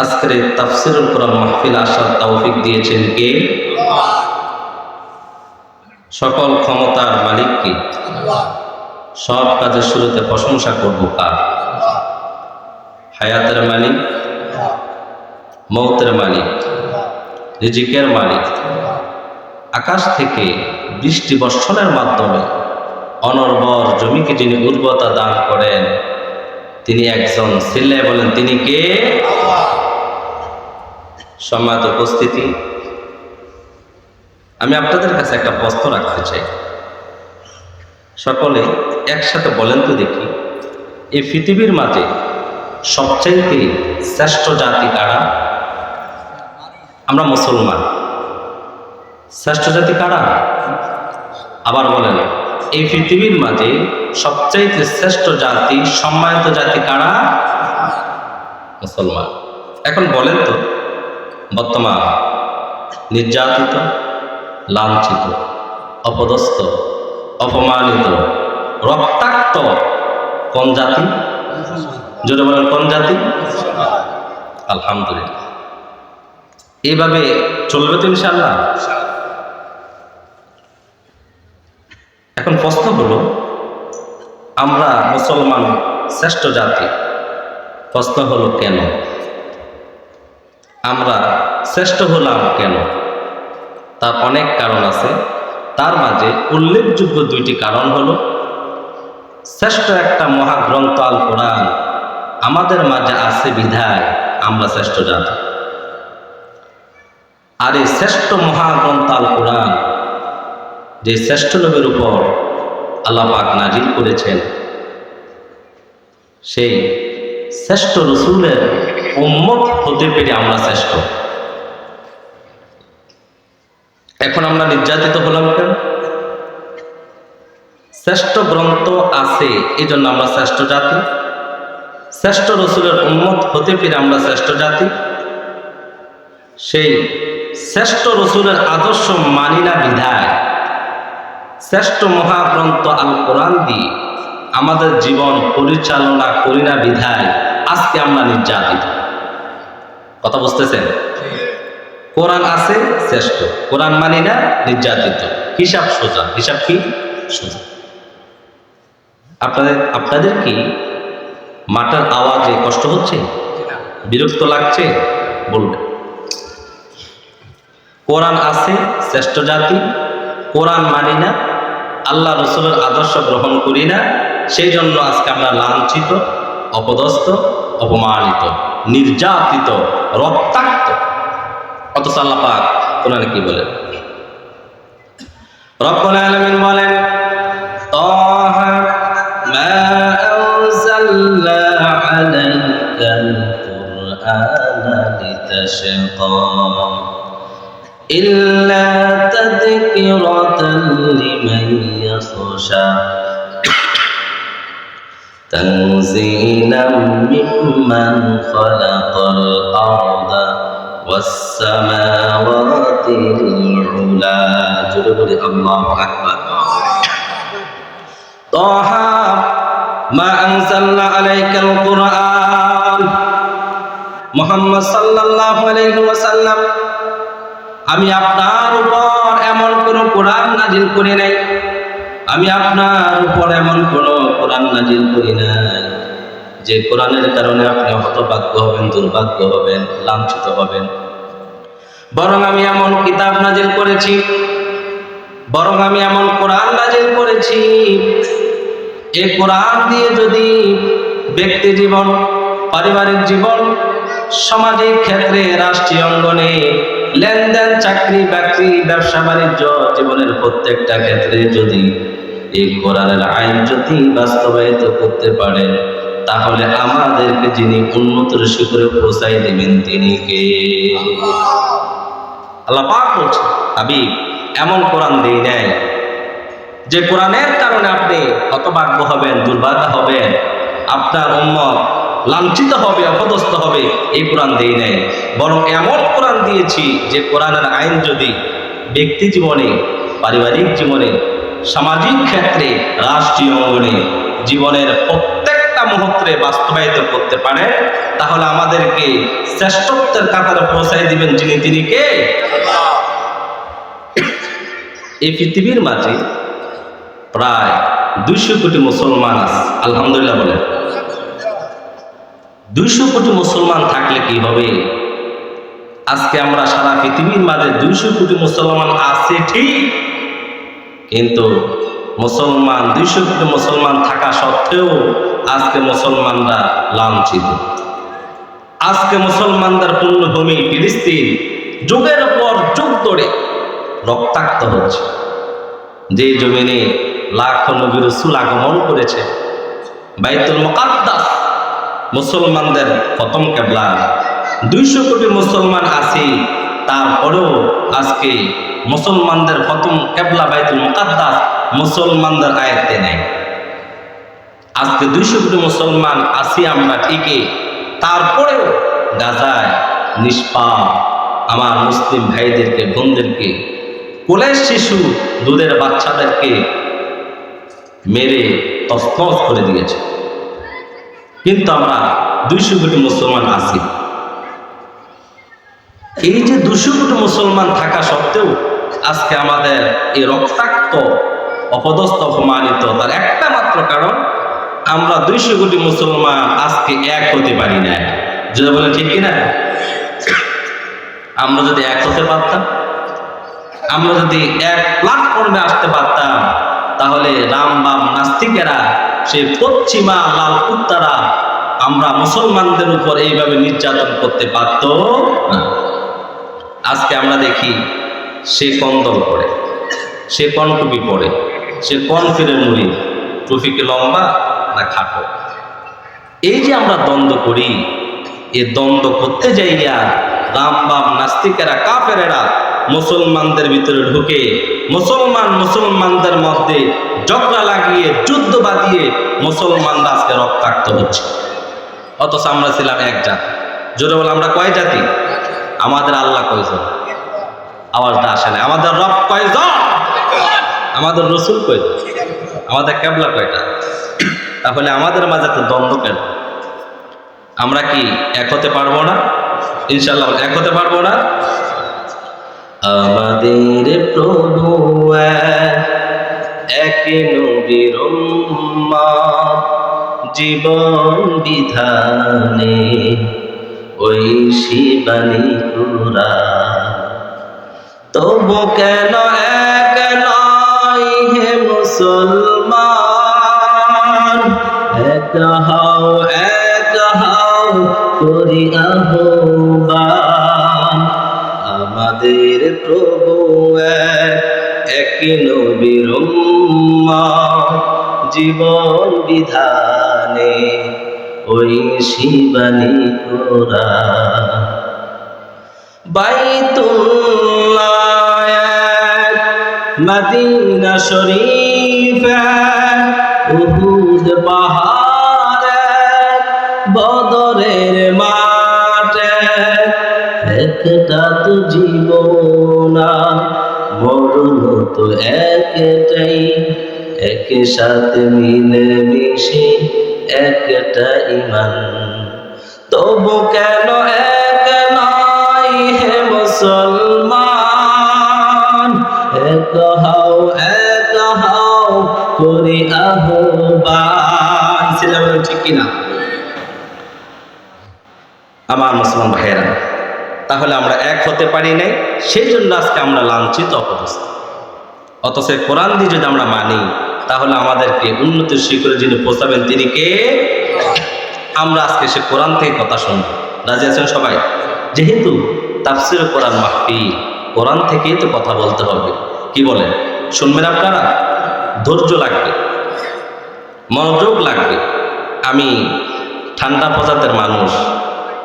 আজকের এই তাফসীরুল কোরআন মাহফিল আসার তৌফিক দিয়েছেন কে? সকল ক্ষমতার মালিক কে? সব কাজের শুরুতে প্রশংসা করব কার? হায়াতের মালিক, মৌতের মালিক, রিজিকের মালিক। আকাশ থেকে বৃষ্টি বর্ষণের মাধ্যমে অনর্বর জমিকে যিনি উর্বরতা দান করেন তিনি একজন। চিল্লায়ে বলেন তিনি কে? সম্মানিত উপস্থিতি, আমি আপনাদের কাছে একটা প্রশ্ন রাখতে চাই। সকলে একসাথে বলেন তো দেখি, এই পৃথিবীর মাঝে সবচাইতে শ্রেষ্ঠ জাতি কারা? আমরা মুসলমান। শ্রেষ্ঠ জাতি কারা? আবার বলেন, এই পৃথিবীর মাঝে সবচাইতে শ্রেষ্ঠ জাতি, সম্মানিত জাতি কারা? মুসলমান। এখন বলেন তো, বর্তমান নির্যাতিত, লাঞ্ছিত, অপদস্থ, অপমানিত, রক্তাক্ত কোন জাতি? জোরে বলেন কোন জাতি? আলহামদুলিল্লাহ। এইভাবে চলবে তো ইনশাআল্লাহ? এখন প্রশ্ন হলো, আমরা মুসলমান শ্রেষ্ঠ জাতি, প্রশ্ন হলো কেন? আমরা শ্রেষ্ঠ হলাম কেন? তার অনেক কারণ আছে। তার মাঝে উল্লেখযোগ্য দুইটি কারণ হলো, শ্রেষ্ঠ একটা মহাগ্রন্থ আল কোরআন আমাদের মাঝে আছে বিধায় আমরা শ্রেষ্ঠ জাতি। আর এই শ্রেষ্ঠ মহাগ্রন্থ আল কোরআন যে শ্রেষ্ঠ নবীর উপর আল্লাহ পাক নাজিল করেছেন, সেই শ্রেষ্ঠ রসুলের উম্মত হতে পেরে আমরা শ্রেষ্ঠ। এখন আমরা নির্যাতিত হলাম কেন? শ্রেষ্ঠ গ্রন্থ আছে এই জন্য আমরা শ্রেষ্ঠ জাতি। শ্রেষ্ঠ রসুলের উম্মত হতে পেরে আমরা শ্রেষ্ঠ জাতি। সেই শ্রেষ্ঠ রসুলের আদর্শ মানি না বিধায়, শ্রেষ্ঠ মহাগ্রন্থ আল কোরআন দিয়ে আমাদের জীবন পরিচালনা করি না বিধায় আজকে আমরা নির্যাতিত। কথা বুঝতেছেন? কোরআন আছে শ্রেষ্ঠ, কোরআন মানি না নির্যাতিত। হিসাব সোজা। হিসাব কি? সোজা। আপনাদের কি মাটার আওয়াজে কষ্ট হচ্ছে? বিরক্ত লাগছে? বলবেন। কোরআন আছে শ্রেষ্ঠ জাতি, কোরআন মানি না, আল্লাহ রসুলের আদর্শ গ্রহণ করি না, সেই জন্য আজকে আমরা লাঞ্ছিত, অপদস্থ, অপমানিত, নির্যাতিত, রক্তাক্ত। অথচ আল্লাহ পাক কোরআনে কি বলেন? রব্বুল আলামিন বলেন, তাহা মা আনজালনা আলাইকাল কুরআনা লিতাশকা ইল্লা তাযকিরাতান লিমান ইয়াখশা তানযীলাম মিম্মান খালাকাল আরদা ওয়াস-সামাওয়াতিল উলা। জোরে বলি আল্লাহু আকবার। তাহা মা আনজালনা আলাইকাল কুরআন, মুহাম্মদ সাল্লাল্লাহু আলাইহি ওয়াসাল্লাম, আমি আপনার উপর এমন কোন কোরআন নাজিল করি নাই, আমি আপনার উপর এমন কোন কোরআন নাজিল করি নাই যে কোরআনের কারণে আপনি হতভাগ্য হবেন, দুর্ভাগ্য হবেন, লাঞ্ছিত হবেন। বরং আমি এমন কিতাব নাজিল করেছি, বরং আমি এমন কোরআন নাজিল করেছি, এই কোরআন দিয়ে যদি ব্যক্তি জীবন, পারিবারিক জীবন, সামাজিক ক্ষেত্রে, রাষ্ট্রীয় অঙ্গনে, লেনদেন, চাকরি বাকরি, ব্যবসা বাণিজ্য, জীবনের প্রত্যেকটা ক্ষেত্রে যদি এই কোরআনের আইন যদি বাস্তবায়িত করতে পারেন, তাহলে আমাদেরকে যিনি উন্নতির শিখরে পৌঁছাই দেবেন তিনি কে? আল্লাহ পাক বলছেন, হাবিব এমন কোরআন দেই নাই যে কোরআনের কারণে আপনি হতভাগ্য হবেন, দুর্ভাগ্য হবেন, আপনার উম্মত লাঞ্ছিত হবে, অপদস্থ হবে, এই কোরআন দেই নাই। বরং এমন কোরআন দিয়েছি যে কোরআনের আইন যদি ব্যক্তি জীবনে, পারিবারিক জীবনে, সামাজিক ক্ষেত্রে, রাষ্ট্রীয় অঙ্গনে, জীবনের প্রত্যেকটা মুহূর্তে বাস্তবায়িত করতে পারে, তাহলে আমাদেরকে শ্রেষ্ঠত্বের কাতারে পৌঁছাই দিবেন যিনি, তিনি কে? এই পৃথিবীর মাঝে প্রায় 200 কোটি মুসলমান আছে, আলহামদুলিল্লাহ বলেন। 200 কোটি মুসলমান থাকলে কি হবে? আজকে আমরা সারা পৃথিবীর মাঝে 200 কোটি মুসলমান আছে ঠিক, কিন্তু মুসলমান 200 কোটি মুসলমান থাকা সত্ত্বেও আজকে মুসলমানরা লাঞ্ছিত। আজকে মুসলমানদের পুণ্যভূমি ফিলিস্তিন যুগের পর যুগ ধরে রক্তাক্ত হচ্ছে। যে জমিনে লাখো নবী রাসূল আগমন করেছে, বাইতুল মুকাদ্দাস মুসলমানদের প্রথম কিবলা, 200 কোটি মুসলমান আছে, তারপরেও আজকে মুসলমানদের প্রথম কিবলা বাইতুল মুকাদ্দাস মুসলমানদের আয়ত্তে নেই। আজকে 200 কোটি মুসলমান আছি আমরা ঠিকই, তারপরেও গাজায় নিষ্পাপ আমার মুসলিম ভাইদেরকে, বোনদেরকে, কোলের শিশু দুধের বাচ্চাদেরকে মেরে তছনছ করে দিয়েছে। কিন্তু আমরা 200 কোটি মুসলমান আছি। এই যে 200 কোটি মুসলমান থাকা সত্ত্বেও আজকে আমাদের এই রক্তাক্ত, অপদস্থ, অপমানিত, তার একটা মাত্র কারণ, আমরা 200 কোটি মুসলমান আজকে এক হতে পারি না। যদি বলেন ঠিক কিনা? আমরা যদি এক হতে পারতাম, আমরা যদি এক প্ল্যাটফর্মে আসতে পারতাম, তাহলে রাম বাম নাস্তিকেরা, সেই পশ্চিমা লাল কুত্তারা আমরা মুসলমানদের উপর এইভাবে নির্যাতন করতে পারত না। আজকে আমরা দেখি সে কন্দল পড়ে, সে কনটুপি পড়ে, সে কনফিরের মুড়ি, টুপিকে লম্বা না খাটো। এই যে আমরা দ্বন্দ্ব করি, এই দ্বন্দ্ব করতে যাইয়া রাম বাম নাস্তিকেরা, কাফেরেরা মুসলমানদের ভিতরে ঢুকে মুসলমানদের মধ্যে ঝগড়া লাগিয়ে, যুদ্ধ বাঁধিয়ে মুসলমানরা আজকে রক্তাক্ত হচ্ছে। অথচ আমরা ছিলাম এক জাতি। জোরে বলে আমরা কয় জাতি? আমাদের আল্লাহ কয়জন? আওয়াজটা আসে না। আমাদের রব কয়জন? আমাদের রসুল কয়জন? আমাদের কিবলা কয়টা? তাহলে আমাদের মাঝে তো দ্বন্দ্ব কেন? আমরা কি এক হতে পারবো না? ইনশাআল্লাহ এক হতে পারবো না। আমাদের প্রভু এক, নবীর উম্মত, জীবন বিধানে ওই শিবানী কুরআন। তবু কেন এক নয় হে মুসলমান, এক হও করি আহ্বান। আমাদের প্রভু এক, নবীর উম্মত, জীবন বিধানে ওই শিবানী কুরআন। বাইতুল্লাহ এক, মদিনা শরীফ এক, উহুদ পাহাড় এক, বদরের মাঠ এক, একটা তো জীবন, মরণ তো একটাই, একে সাথে মিলে মিশে একটা ঈমান। তবু কেন এক নয় হে মুসলমান, এক হও করি আহ্বান। ছিলাম ঠিক কিনা আমার মুসলমান ভাইয়েরা? তাহলে আমরা এক হতে পারি নাই, সেই জন্য আজকে আমরা লাঞ্ছিত, অপদস্থ। অথচ কোরআন দিয়ে যদি আমরা মানি, তাহলে আমাদেরকে উন্নতির শিখরে যিনি পৌঁছাবেন তিনি কে? আমরা আজকে সে কোরআন থেকে কথা শুনব। রাজি আছেন সবাই? যেহেতু তাফসীর কোরআন মাহফিল, কোরআন থেকেই তো কথা বলতে হবে। কি বলেন? শুনবেন আপনারা? ধৈর্য লাগবে, মনোযোগ লাগবে। আমি ঠান্ডা প্রজাতের মানুষ,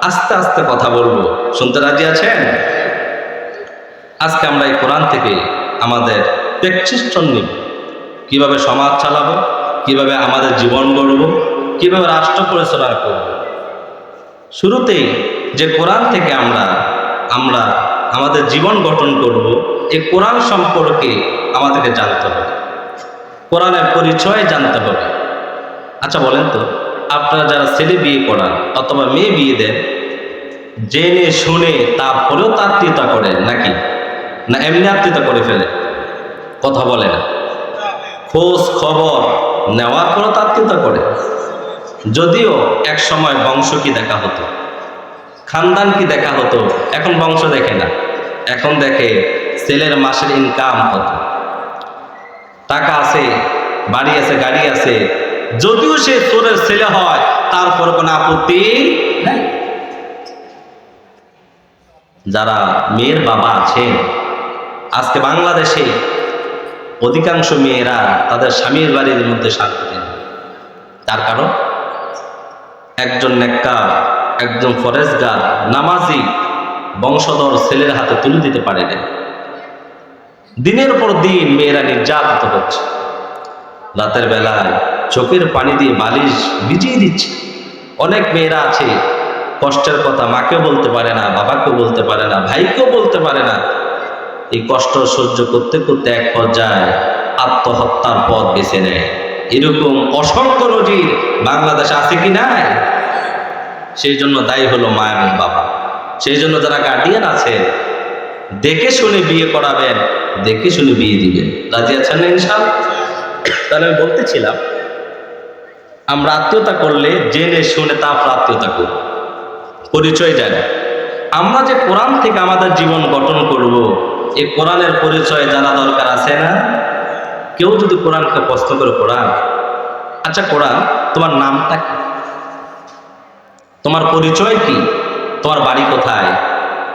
আস্তে আস্তে কথা বলবো। শুনতে রাজি আছেন? আজকে আমরা এই কোরআন থেকে আমাদের প্র্যাকটিশন নিব, কিভাবে সমাজ চালাবো, কিভাবে আমাদের জীবন গড়ব, কিভাবে রাষ্ট্র পরিচালনা করব। শুরুতেই যে কোরআন থেকে আমরা আমাদের জীবন গঠন করব, এই কোরআন সম্পর্কে আমাদেরকে জানতে হবে, কোরআনের পরিচয় জানতে হবে। আচ্ছা বলেন তো, আপনারা যারা ছেলে বিয়ে করান অথবা মেয়ে বিয়ে দেন, জেনে শুনে তারপরেও আত্মীয়তা করে নাকি, না এমনি আত্মীয়তা করে ফেলে? কথা বলে না, খোঁজ খবর নেওয়ার পরও আত্মীয়তা করে। যদিও এক সময় বংশ কি দেখা হতো, খানদান কি দেখা হতো, এখন বংশ দেখে না, এখন দেখে ছেলের মাসের ইনকাম কত, টাকা আছে, বাড়ি আছে, গাড়ি আছে। যদিও সে চোরের ছেলে হয় তারপর কোনো আপত্তি নাই। যারা মেয়ের বাবা আছেন, আজকে বাংলাদেশে অধিকাংশ মেয়েরা তাদের স্বামীর বাড়ির মধ্যে শান্তি দেন। তার কারণ একজন নেককার, একজন ফরেজগার, নামাজি বংশধর ছেলের হাতে তুলে দিতে পারে না। দিনের পর দিন মেয়েরা নির্যাতিত হচ্ছে। রাতের বেলায় চোখের পানি দিয়ে বালিশ ভিজিয়ে দিচ্ছে। অনেক মেয়েরা আছে কষ্টের কথা মাকেও বলতে পারে না, বাবাকেও বলতে পারে না, ভাইকেও বলতে পারে না। এই কষ্ট সহ্য করতে করতে এক পর্যায়ে আত্মহত্যার পথ বেছে নেয়। এরকম অসংখ্য নজির বাংলাদেশে আছে কি নাই? সেই জন্য দায়ী হলো মা এবং বাবা। সেই জন্য যারা গার্ডিয়ান আছে, দেখে শুনে বিয়ে করাবেন, দেখে শুনে বিয়ে দিবেন। রাজি আছেন না ইনশাআল্লাহ? তাহলে আমি বলতেছিলাম, আমরা আত্মীয়তা করলে জেনে শুনে তারপর আত্মীয়তা করব, পরিচয় জানি। আমরা যে কোরআন থেকে আমাদের জীবন গঠন করব, এই কোরআনের পরিচয় জানা দরকার আছে না? কেউ যদি কোরআনকে প্রশ্ন করে, কোরআন, আচ্ছা কোরআন তোমার নামটা কি, তোমার পরিচয় কি, তোমার বাড়ি কোথায়,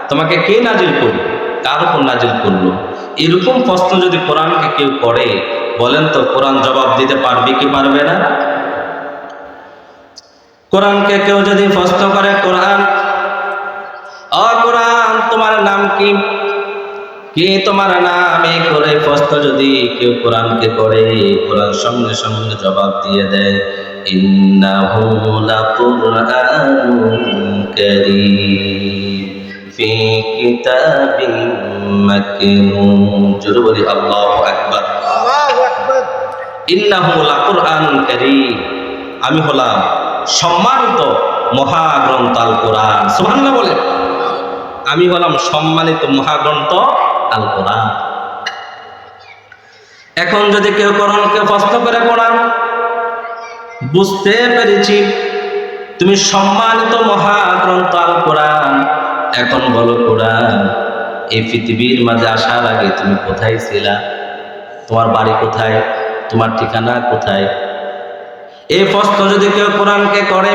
তোমাকে কে নাজিল করলো, কার উপর নাজিল করলো, এরকম প্রশ্ন যদি কোরআনকে কেউ করে, বলেন তো কোরআন জবাব দিতে পারবে কি পারবে না? কোরআনকে কেউ যদি প্রশ্ন করে, কোরআন, ও কোরআন তোমার নাম কি, কে তোমার নাম, এই করে প্রশ্ন যদি কেউ কোরআনকে করে, কোরআন সঙ্গে সঙ্গে জবাব দিয়ে দেয়, ইন্নাহু লাকুরআনুন কারীম ফি কিতাবিন মাকনুন। জোরে বলি আল্লাহু আকবার। আল্লাহু আকবার। ইন্নাহু লাকুরআনুন কারীম, আমি হলাম সম্মানিত মহাগ্রন্থ আল কোরআন। সুবহানাল্লাহ বলে। আমি হলাম সম্মানিত মহাগ্রন্থ আল কোরআন। এখন যদি কেউ কোরআনকে প্রশ্ন করে, কোরআন বুঝতে পেরেছি তুমি সম্মানিত মহাগ্রন্থ আল কোরআন, এখন বলো কোরআন, এই পৃথিবীর মাঝে আসার আগে তুমি কোথায় ছিলা, তোমার বাড়ি কোথায়, তোমার ঠিকানা কোথায়? এই প্রশ্ন যদি কেউ কোরআনকে করে,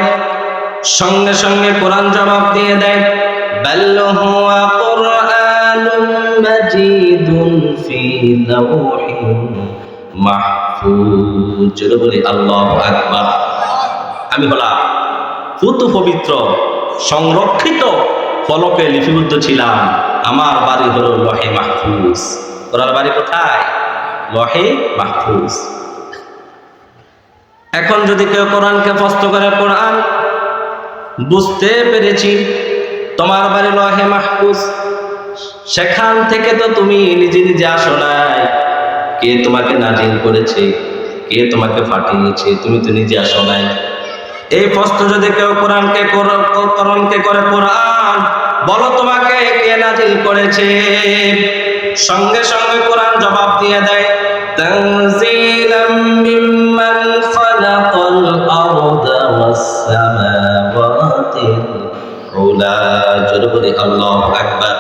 সঙ্গে সঙ্গে কোরআন জবাব দিয়ে দেয়, বাল হুয়া কুরআনুম মাজিদুন ফি লাওহিন মাহফুজ। জোরে বলি আল্লাহু আকবার। আমি হলাম পুত পবিত্র সংরক্ষিত ফলকে লিপিবদ্ধ ছিলাম, আমার বাড়ি হলো লহে মাহফুজ। কোরআন বাড়ি কোথায়? লহে মাহফুজ। এখন যদি কেউ কোরআনকে প্রশ্ন করে, কোরআন বুঝতে পেরেছি তোমার বাড়ি লহে মাহফুজ, সেখান থেকে তো তুমি নিজে নিজে আসো নাই, কে তোমাকে নাজিল করেছে, কে তোমাকে পাঠিয়েছে, তুমি তো নিজে আসো নাই। এই প্রশ্ন যদি কেউ কোরআনকে করে, কোরআন বলো তোমাকে কে নাজিল করেছে, সঙ্গে সঙ্গে কোরআন জবাব দিয়ে দেয়, তানজিলাম মিম্মান খালাকাল আরদা ওয়াস সামাওয়াতিল উলা। জোরে বলি আল্লাহু আকবার।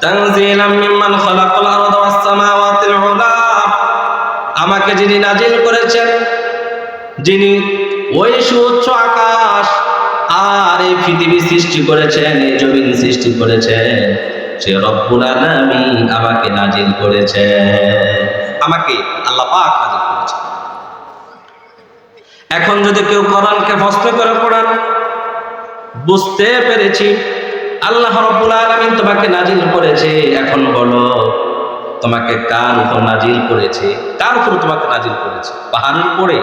তানজিলাম মিম্মান খালাকাল আরদা ওয়াস সামাওয়াতিল উলা, আমাকে যিনি নাজিল করেছেন, যিনি ওই সুউচ্চ আকাশ আর এই পৃথিবী সৃষ্টি করেছেন, এই জমিন সৃষ্টি করেছেন, সে রব্বুল আলামিন আমাকে নাজিল করেছে, আমাকে আল্লাহ পাক নাজিল করেছে। এখন যদি কেউ কোরআনকে প্রশ্ন করে, কোরআন বুঝতে পেরেছি আল্লাহ রব্বুল আলামিন তোমাকে নাজিল করেছে, এখন বলো তোমাকে কার উপর নাজিল করেছে, কার উপর তোমাকে নাজিল করেছে, পাহাড়ের উপরে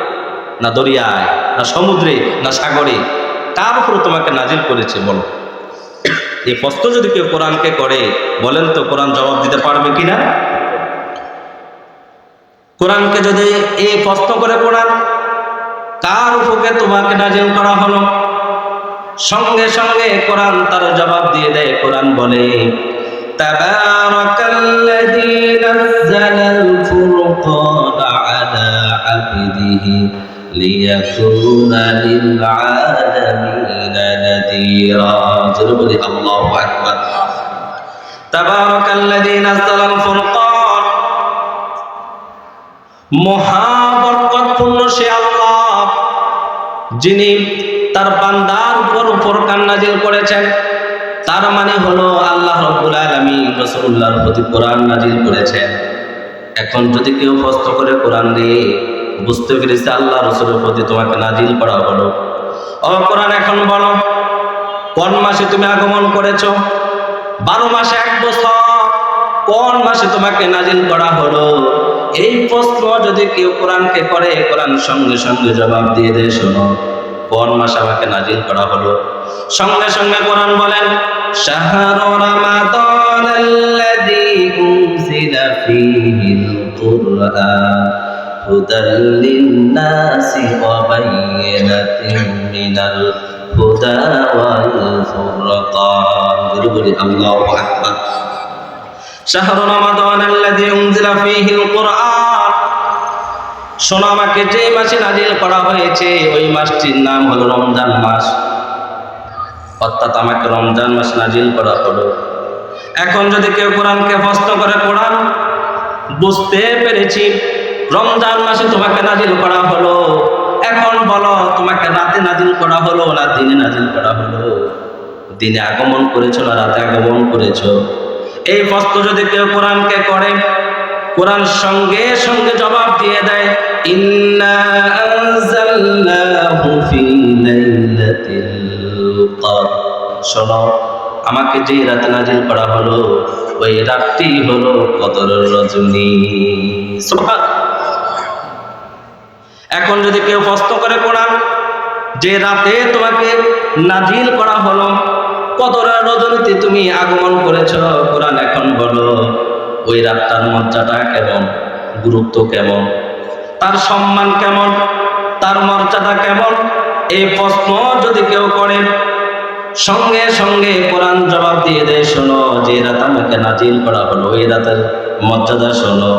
না দরিয়ায় না সমুদ্রে না সাগরে, কার উপর তোমাকে নাজিল করেছে বলো। এই প্রশ্ন যদি কেউ কোরআনকে করে, বলেন তো কোরআন জবাব দিতে পারবে কিনা? কোরআনকে যদি এই প্রশ্ন করে, কোরআন কার উপরে তোমাকে নাজিল করা হলো, সঙ্গে সঙ্গে কোরআন তার জবাব দিয়ে দেয়। কোরআন বলে তাবারাকাল্লাযী নাযালাল ফুরকানা আলা আবদিহি লিয়াকুনা লিল আলামিনা নাযীরা। জোরে বলি আল্লাহু আকবার। তাবারাকাল্লাযী নাযালাল ফুরকান, মহাবরকতপূর্ণ সে আল্লাহ যিনি তার বান্দার উপর ফুরকান নাজিল করেছেন। তার মানে হলো আল্লাহ রাব্বুল আলামিন রাসূলুল্লাহর প্রতি কোরআন নাজিল করেছেন। এখন যদি কেউ প্রশ্ন করে কোরআন দিয়ে বুঝতে পেরেছে আল্লাহ রাসূলের প্রতি তোমাকে নাজিল করা হলো, ও কোরআন এখন বলো কোন মাসে তুমি আগমন করেছো? 12 মাসে 1 বছর কোন মাসে তোমাকে নাজিল করা হলো? এই প্রশ্ন যদি কেউ কোরআনকে করে, কোরআন সঙ্গে সঙ্গে জবাব দিয়ে দেয়, শোনো কোন মাসে আমাকে নাজিল করা হলো? সঙ্গে সঙ্গে কোরআন বলেন শাহরু রমাদানাল্লাযী উনজিলা ফীহিল কুরআন হুদাল লিন-নাসি ওয়া বায়্যিনাতিন মিনাল হুদা ওয়াল ফুরকান। বলি আল্লাহু আকবার। শাহরু রমাদানাল্লাযী উনজিলা ফীহিল কুরআন, শোনো আমাকে যে মাসে নাজিল করা হয়েছে ওই মাসটির নাম হলো রমজান মাস, অর্থাৎ আমাকে রমজান মাস নাজিল করা হলো। এখন যদি কেউ কোরআনকে প্রশ্ন করে কোরআন বুঝতে পেরেছি রমজান মাসে তোমাকে নাজিল করা হলো, এখন বলো তোমাকে রাতে নাজিল করা হলো না দিনে নাজিল করা হলো? দিনে আগমন করেছো না রাতে আগমন করেছো? এই প্রশ্ন যদি কেউ কোরআনকে করে, কোরআন সঙ্গে সঙ্গে জবাব দিয়ে দেয় ইন্না আনজালনাহু ফী লাইলাতিল কদর। শোনো আমাকে যে রাতে নাজিল করা হলো ওই রাতটি হলো কদরের রজনী। সুবহানাল্লাহ। এখন যদি কেউ প্রশ্ন করে কোরআন যে রাতে তোমাকে নাজিল করা হলো, কদরের রজনীতে তুমি আগমন করেছো, কোরআন এখন বলো ওই রাতটার মর্যাদা কেমন, গুরুত্ব কেমন, তার সম্মান কেমন, তার মর্যাদা কেমন? এই প্রশ্ন যদি কেউ করে সঙ্গে সঙ্গে কোরআন জবাব দিয়ে দেয় শোনো যে রাত আমাকে নাজিল করা হলো ওই রাতের মর্যাদা শোনো।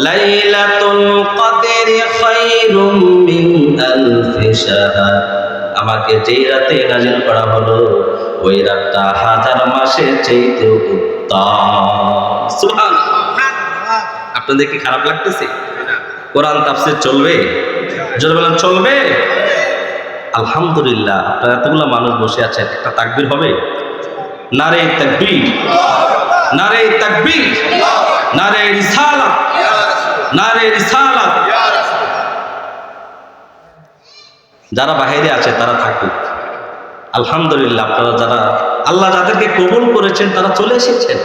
লাইলাতুল কদরি খায়রুম মিন আলফি শাহর, আমাকে যে রাতে নাজিল করা হলো ওই রাতটা 1000 মাসের চাইতে উত্তম। সুবহানাল্লাহ। আপনাদের কি খারাপ লাগতেছে? কোরআন তাফসীর চলবে? জোরে বলেন চলবে? আলহামদুলিল্লাহ। আপনারা এতগুলো মানুষ বসে আছেন, একটা তাকবীর হবে? নারে তাকবীর, নারে তাকবীর, নারে রিসালাত, নারে রিসালাত। যারা বাইরে আছে তারা থাকুক। আলহামদুলিল্লাহ। আপনারা যারা আল্লাহ যাদেরকে কবুল করেছেন তারা চলে এসেছেন।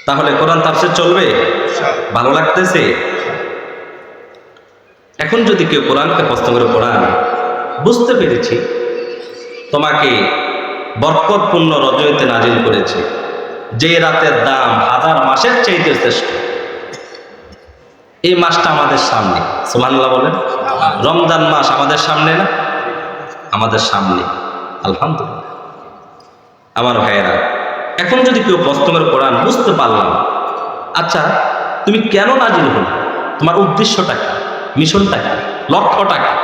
তাহলে কোরআন তাফসীর চলবে? ভালো লাগতেছে? এখন যদি কেউ কোরআনকে প্রশ্ন করে কোরআন বুঝতে পেরেছি তোমাকে বরকতপূর্ণ রজনীতে নাজিল করেছে, যে রাতের দাম 1000 মাসের চাইতে শ্রেষ্ঠ, এই মাসটা আমাদের সামনে। সুবহানাল্লাহ বলেন। রমজান মাস আমাদের সামনে না? আমাদের সামনে। আলহামদুলিল্লাহ। আমার ভাইয়েরা, এখন যদি কেউ প্রশ্ন করে কোরআন বুঝতে পারলাম, আচ্ছা তুমি কেন নাজিল হলো, তোমার উদ্দেশ্যটা কি, মিশনটা কি, লক্ষ্যটা কি?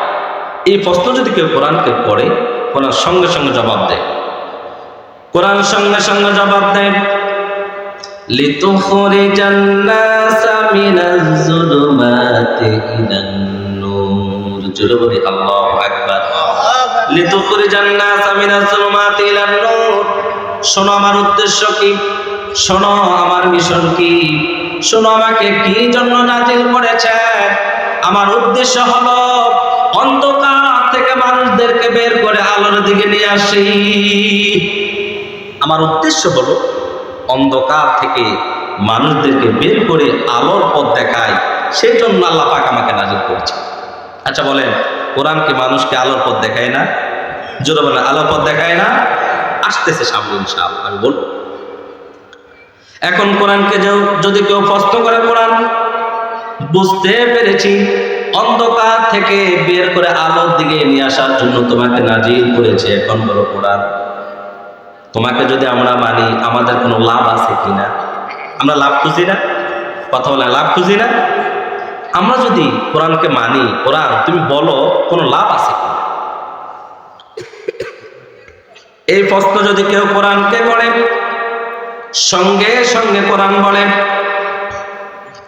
এই প্রশ্ন যদি কেউ কোরআনকে পড়ে, কোরআন সঙ্গে সঙ্গে জবাব দেয়। কোরআন সঙ্গে সঙ্গে জবাব দেয় লিতুখরিজান নাসা মিনাজ যুলুমাতি ইলান নূর। জোরে বলি আল্লাহু আকবার। লিতুখরিজান নাসা মিনাজ যুলুমাতি ইলান নূর। শোনো আমার উদ্দেশ্য কি, শোনো আমার মিশন কি, শোনো আমাকে কি জন্য নাজিল করেছেন। আমার উদ্দেশ্য হলো অন্ধকার থেকে মানুষদেরকে বের করে আলোর দিকে নিয়ে আসি। আমার উদ্দেশ্য হলো অন্ধকার থেকে মানুষদেরকে বের করে আলোর পথ দেখায়, সেই জন্য আল্লাহ পাক আমাকে নাজিল করেছে। আচ্ছা বলেন, কোরআন কি মানুষকে আলোর পথ দেখায় না? জোরে বলেন, আলোর পথ দেখায় না? আসতেছে সামনে ইনশাআল্লাহ আমি বলবো। এখন কোরআনকে যদি কেউ প্রশ্ন করে কোরআন বুঝতে পেরেছি অন্ধকার থেকে বের করে আলোর দিকে নিয়ে আসার জন্য তোমাকে নাজিল করেছে। এখন বলো কোরআন তোমাকে যদি আমরা মানি আমাদের কোনো লাভ আছে কিনা? আমরা লাভ খুঁজি না? কথা বলে লাভ খুঁজি না? আমরা যদি কোরআনকে মানি, কোরআন তুমি বলো কোনো লাভ আছে কিনা? এই প্রশ্ন যদি কেউ কোরআনকে করে, সঙ্গে সঙ্গে কোরআন বলে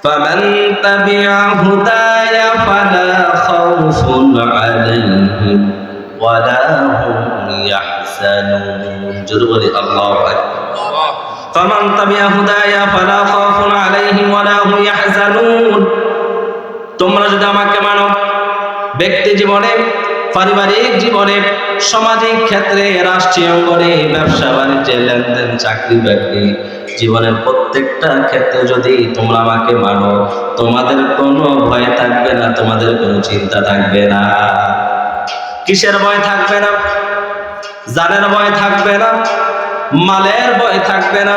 فمن تبع هداي فلا خوف عليهم ولا هم يحزنون جربي الله أكبر فمن تبع هداي فلا خوف عليهم ولا هم يحزنون তোমরা যদি আমাকে মানো ব্যক্তি জীবনে, পারিবারিক জীবনে, সামাজিক ক্ষেত্রে, রাষ্ট্রীয় অঙ্গনে, ব্যবসা বাণিজ্যে, লেনদেন, চাকরি বাকরি, জীবনের প্রত্যেকটা ক্ষেত্রে যদি তোমরা আমাকে মানো, তোমাদের কোনো ভয় থাকবে না, তোমাদের কোনো চিন্তা থাকবে না। কিসের ভয় থাকবে না? জানের ভয় থাকবে না, মালের ভয় থাকবে না,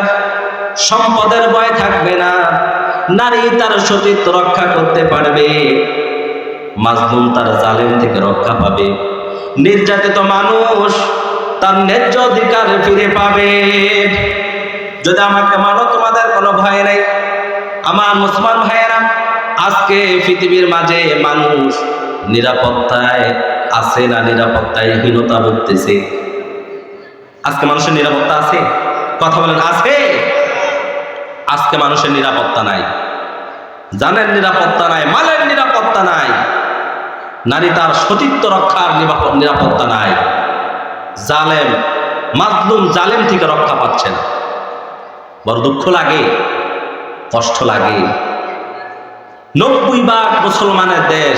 সম্পদের ভয় থাকবে না। নারী তার সতীত্ব রক্ষা করতে পারবে, মাজলুম তার জালেম থেকে রক্ষা পাবে, নির্যাতিত মানুষ তার ন্যায্য অধিকার ফিরে পাবে। যদি আমাকে মানো তোমাদের কোনো ভয় নেই। আমার মুসলমান ভাইয়েরা, আজকে পৃথিবীর মাঝে মানুষ নিরাপত্তায় আছে না নিরাপত্তায় হীনতা ভুগতেছে? আজকে মানুষের নিরাপত্তা আছে? কথা বলেন আছে? আজকে মানুষের নিরাপত্তা নাই, জানের নিরাপত্তা নাই, মালের নিরাপত্তা নাই, নারী তার সতীত্ব রক্ষার নিরাপত্তা নাই, জালেম মাজলুম জালেম থেকে রক্ষা পাচ্ছে না। বড় দুঃখ লাগে, কষ্ট লাগে। 90% মুসলমানের দেশ,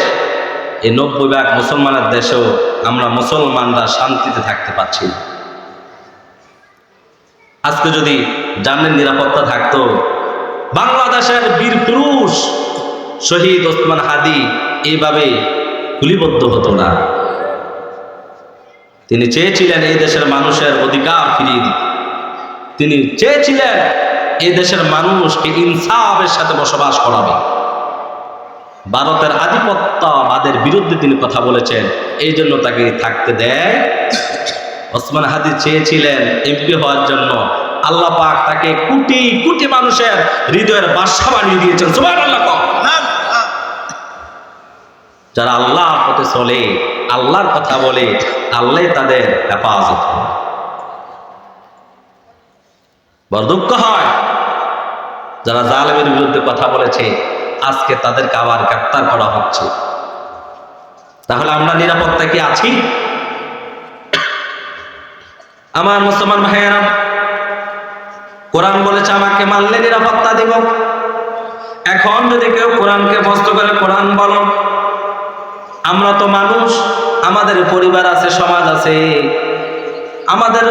এই 90% মুসলমানের দেশেও আমরা মুসলমানরা শান্তিতে থাকতে পারছি না। আজকে যদি জানের নিরাপত্তা থাকতো, বাংলাদেশের বীর পুরুষ শহীদ ওসমান হাদি এইভাবে গুলিবদ্ধ হতো না। তিনি চেয়েছিলেন এই দেশের মানুষের অধিকার ফিরিয়ে দিতে। তিনি চেয়েছিলেন এই দেশের মানুষকে ইনসাফের সাথে বসবাস করাবে। ভারতের আধিপত্যবাদের বিরুদ্ধে তিনি কথা বলেছেন, এই জন্য তাকে থাকতে দেয়। ওসমান হাদি চেয়েছিলেন এমপি হওয়ার জন্য, আল্লাহ পাক তাকে কোটি কোটি মানুষের হৃদয়ের বাদশা বানিয়ে দিয়েছেন। সুবহানাল্লাহ। যারা আল্লাহর পথে চলে, আল্লাহর কথা বলে, আল্লাহ তাদের হেফাজত করে। বড় দুঃখ হয় যারা জালেমের বিরুদ্ধে কথা বলেছে, আজকে তাদেরকে আবার গ্রেফতার করা হচ্ছে। তাহলে আমরা নিরাপত্তা কি আছি? আমার মুসলমান ভাইয়েরা, কোরআন বলেছে আমাকে মানলে নিরাপত্তা দিব। এখন যদি কেউ কোরআনকে প্রশ্ন করে, কোরআন বলো, আমরা তো মানুষ, আমাদের পরিবার আছে, সমাজ আছে, আমাদের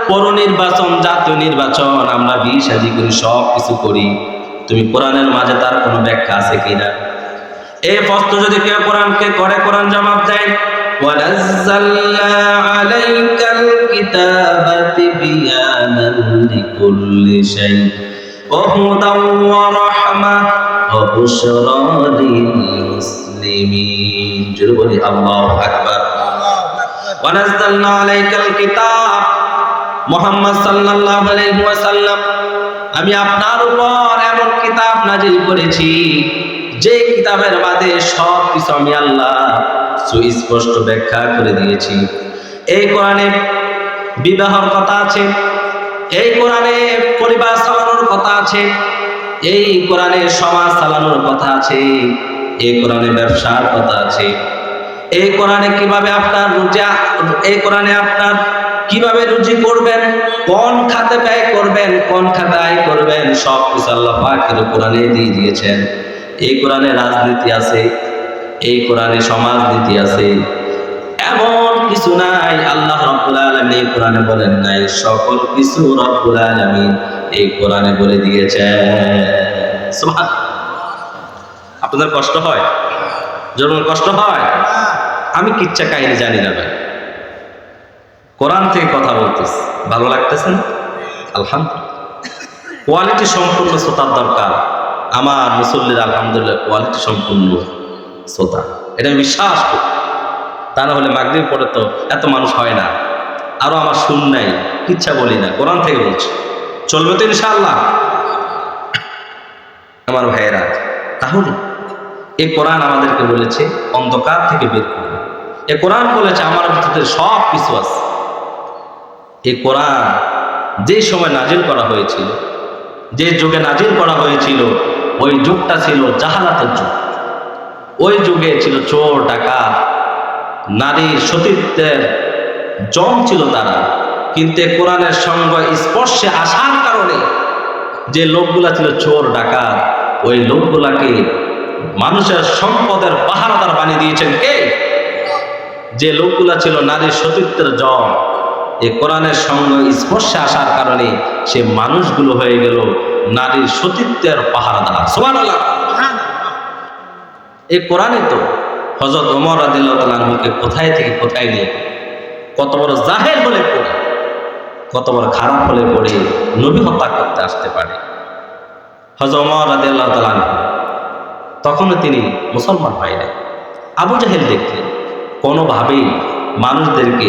পৌর নির্বাচন, জাতীয় নির্বাচন, আমরা বিয়ে শাদী করি, সব কিছু করি। তুমি কোরআনের মাঝে তার কোনো ব্যাখ্যা আছে কিনা? এই প্রশ্ন যদি কেউ কোরআনকে করে, কোরআন জবাব দেয় وَنَزَّلْنَا عَلَيْكَ الْكِتَابَ تِبْيَانًا لِكُلِّ شَيْءٍ وَهُدًى وَرَحْمَةً وَبُشْرَى لِلْمُسْلِمِينَ জোরে আল্লাহু আকবার। وَنَزَّلْنَا عَلَيْكَ الْكِتَابَ মুহাম্মদ সাল্লাল্লাহু আলাইহি ওয়াসাল্লাম, আমি আপনার উপর এমন কিতাব নাজিল করেছি যে কিতাবের মাঝে সব কিছু আমি আল্লাহ সুস্পষ্ট ব্যাখ্যা করে দিয়েছি। এই কোরআনে বিবাহর কথা আছে, এই কোরআনে পরিবার চালানোর কথা আছে, এই কোরআনে সমাজ চালানোর কথা আছে, এই কোরআনে ব্যবসার কথা আছে, এই কোরআনে কিভাবে আপনার রোজা, এই কোরআনে আপনার কিভাবে রুজি করবেন, কোন খাতে ব্যয় করবেন, কোন খাতে আয় করবেন, সব কিছু আল্লাহ পাক কোরআনে দিয়ে দিয়েছেন। এই কোরআনে রাজনীতি আছে, এই কোরআনে সমাজনীতি আছে, এমন কিছু নাই আল্লাহ রাব্বুল আলামিন এই কোরআনে বলেন নাই। সকল কিছু রাব্বুল আলামিন এই কোরআনে বলে দিয়েছেন। সুবহানাল্লাহ। আপনাদের কষ্ট হয়? জরুর কষ্ট হয়? আমি কিচ্ছা কাহিনী জানি না ভাই, কোরআন থেকে কথা বলতেছি, ভালো লাগতেছে না? আলহামদুলিল্লাহ। কোয়ালিটি সম্পূর্ণ শ্রোতার দরকার। আমার মুসল্লির আলহামদুলিল্লাহ কোয়ালিটি সম্পূর্ণ শ্রোতা। এটা আমি বিশ্বাস করি। তা না হলে মাগরিব পরে তো এত মানুষ হয় না। আরো আমার শুন নাই, ইচ্ছা বলি না, কোরআন থেকে বলছি। চলবে তো ইনশাআল্লাহ আমার ভাইয়েরা? তাহলে এই কোরআন আমাদেরকে বলেছে অন্ধকার থেকে বের করবে। এই কোরআন বলেছে আমার ভিতরে সব কিছু আছে। এই কোরআন যে সময় নাজিল করা হয়েছিল, যে যুগে নাজিল করা হয়েছিল, ওই যুগটা ছিল জাহালাতের যুগ। ওই যুগে ছিল চোর ডাকাত, নারীর সতীত্বের জম ছিল তারা। কিন্তু কোরআনের সঙ্গ স্পর্শে আসার কারণে যে লোকগুলা ছিল চোর ডাকাত, ওই লোকগুলাকে মানুষের সম্পদের পাহারাদার বানিয়ে দিয়েছেন কে? যে লোকগুলা ছিল নারীর সতীত্বের জম, এই কোরআনের সঙ্গ স্পর্শে আসার কারণে সে মানুষগুলো হয়ে গেল নারীর সতীত্বের পাহারাদার। সুবহানাল্লাহ। এই কোরআনে তো হযরত ওমর রাদিয়াল্লাহু তাআলা আনহুকে কোথায় থেকে কোথায় নিয়ে, কত বড় জাহেল হলে পড়ে, কত বড় খারাপ হলে পড়ে নবী হত্যা করতে আসতে পারে। হযরত ওমর রাদিয়াল্লাহু তাআলা আনহু তখনও তিনি মুসলমান হয় নাই। আবু জাহেল দেখলেন কোনোভাবেই মানুষদেরকে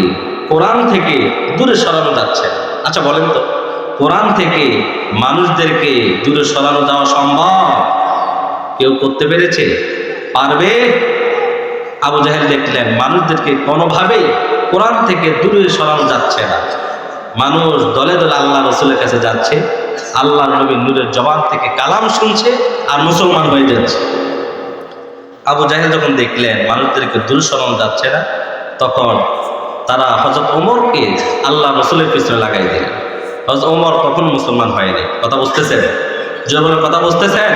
কোরআন থেকে দূরে সরানো যাচ্ছে। আচ্ছা বলেন তো, কোরআন থেকে মানুষদেরকে দূরে সরানো যাওয়া সম্ভব? কেউ করতে পেরেছে? পারবে? আবু জাহেল দেখলেন মানুষদেরকে কোনোভাবেই কোরআন থেকে দূরে সরানো যাচ্ছে না। মানুষ দলে দলে আল্লাহ রসুলের কাছে যাচ্ছে, আল্লাহ নবীর নূরের জবান থেকে কালাম শুনছে আর মুসলমান হয়ে যাচ্ছে। আবু জাহেল যখন দেখলেন মানুষদেরকে দূরে সরানো যাচ্ছে না, তখন তারা হযরত ওমরকে আল্লাহ রসুলের পিছনে লাগাই দিলেন। হযরত ওমর তখন মুসলমান হয়নি। কথা বুঝতেছেন? জোরে কথা বুঝতেছেন?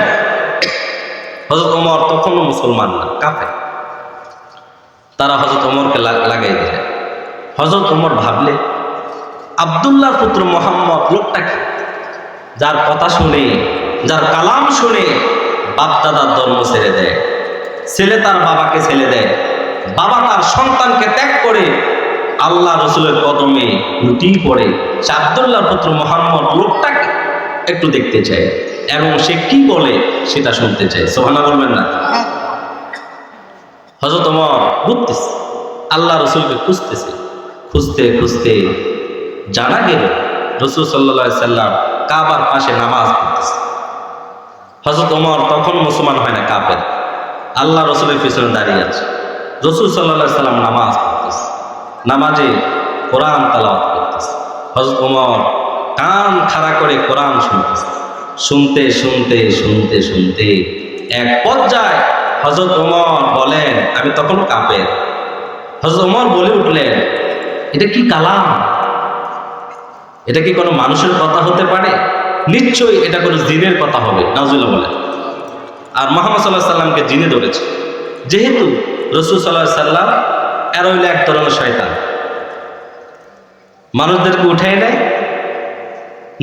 হযরত ওমর তখনও মুসলমান না, কাফের। তারা হযরত ওমরকে লাগাই দিলেন। হযরত ওমর ভাবলে আব্দুল্লাহর পুত্র মুহাম্মদ লোকটাকে, যার কথা শুনে, যার কালাম শুনে বাপ-দাদার ধর্ম ছেড়ে দেয়, ছেলে তার বাবাকে ছেড়ে দেয়, বাবা তার সন্তানকে ত্যাগ করে আল্লাহ রসুলের কদমে লুটি পড়ে, সে আব্দুল্লাহর পুত্র মুহাম্মদ লোকটাকে একটু দেখতে চায় এবং সে কি বলে সেটা শুনতে চায়। সুবহানাল্লাহ বলবেন না? হযরত ওমর বুঝতেছে, আল্লাহ রসুলকে খুঁজতেছে, খুঁজতে খুঁজতে জানা গেল রাসূল সাল্লাল্লাহু আলাইহি সাল্লাম কাবার পাশে নামাজ পড়তেছে। হযরত ওমর তখন মুসলমান হয় না, কাফের, আল্লাহ রসুলের পিছনে দাঁড়িয়ে আছে। রাসূল সাল্লাল্লাহু আলাইহি সাল্লাম নামাজ পড়তেছে, নামাজে কোরআন তেলাওয়াত করতেছে। হযরত ওমর কান খাড়া করে কোরআন শুনতেছে। শুনতে শুনতে শুনতে শুনতে এক পর্যায়ে হযরত ওমর বলেন, আমি তখনও কাফের, হযরত ওমর বলে উঠলেন, এটা কি কালাম? এটা কি কোনো মানুষের কথা হতে পারে? নিশ্চয়ই এটা কোনো জিনের কথা হবে। নাউজুবিল্লাহ বলেন। আর মুহাম্মদ সাল্লাল্লাহু আলাইহি সাল্লামকে জিনে ধরেছে, যেহেতু রাসূল সাল্লাল্লাহু আলাইহি সাল্লাম এর হইল এক ধরনের শয়তান, মানুষদেরকে উঠায় নেয়,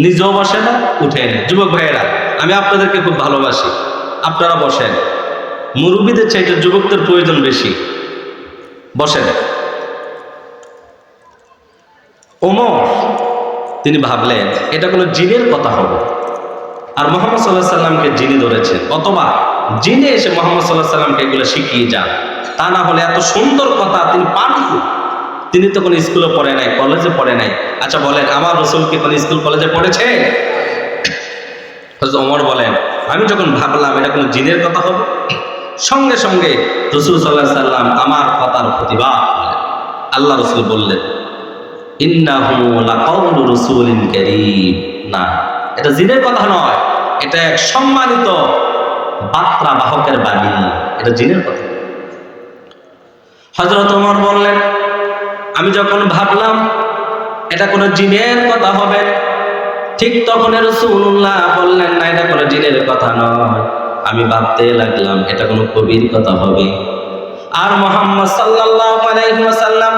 নিজেও বসে না, উঠে নেয়। যুবক ভাইয়েরা, আমি আপনাদেরকে খুব ভালোবাসি, আপনারা বসেন। মুরব্বীদের চাইতে যুবকদের প্রয়োজন বেশি, বসেন। ওমর তিনি ভাবলেন এটা কোনো জিনের কথা হবে, আর মুহাম্মদ সাল্লাল্লাহু আলাইহি সাল্লামকে জিনে ধরেছেন, অথবা জিনে এসে মুহাম্মদ সাল্লাল্লাহু আলাইহি সাল্লামকে এগুলো শিখিয়ে যান। তা না হলে এত সুন্দর কথা তিনি পান কি? তিনি তো কোনো স্কুলে পড়ে নাই, কলেজে পড়ে নাই। আচ্ছা বলেন, আমার রাসূল কি কোনো স্কুল কলেজে পড়েছে? হযরত ওমর বলেন, আমি যখন ভাবলাম এটা কোনো জিনের কথা হবে, সঙ্গে সঙ্গে রাসূল সাল্লাল্লাহু আলাইহি সাল্লাম আমার কথার প্রতিবাদ করলেন। আল্লাহ রাসূল বললেন, ইন্নাহু লাকাউলু রাসূলিন কারীম। না, এটা জিনের কথা নয়, এটা এক সম্মানিত বার্তা বাহকের বাণী, এটা জিনের কথা। হযরত ওমর বললেন, আমি যখন ভাবলাম এটা কোনো জিনের কথা হবে, ঠিক তখন রাসূলুল্লাহ বললেন, না এটা কোনো জিনের কথা নয়। আমি ভাবতে লাগলাম এটা কোনো কবির কথা হবে। আর মুহাম্মদ সাল্লাল্লাহু আলাইহি ওয়াসাল্লাম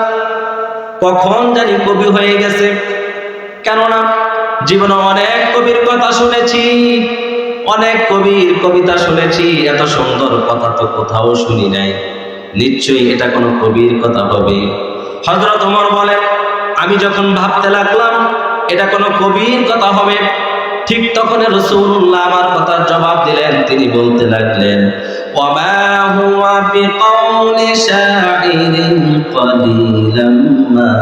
কখন জানি কবি হয়ে গেছে। কেননা জীবনে অনেক কবির কথা শুনেছি, অনেক কবির কবিতা শুনেছি, এত সুন্দর কথা তো কোথাও শুনি নাই। নিশ্চয়ই এটা কোনো কবির কথা হবে। হযরত ওমর বলেন, আমি যখন ভাবতে লাগলাম এটা কোনো কবির কথা হবে, ঠিক তখন রাসূলুল্লাহ আমার কথার জবাব দিলেন, তিনি বলতে লাগলেন, ওয়ামা হুয়া বিকাউলি শাইরিন কলিলাম মা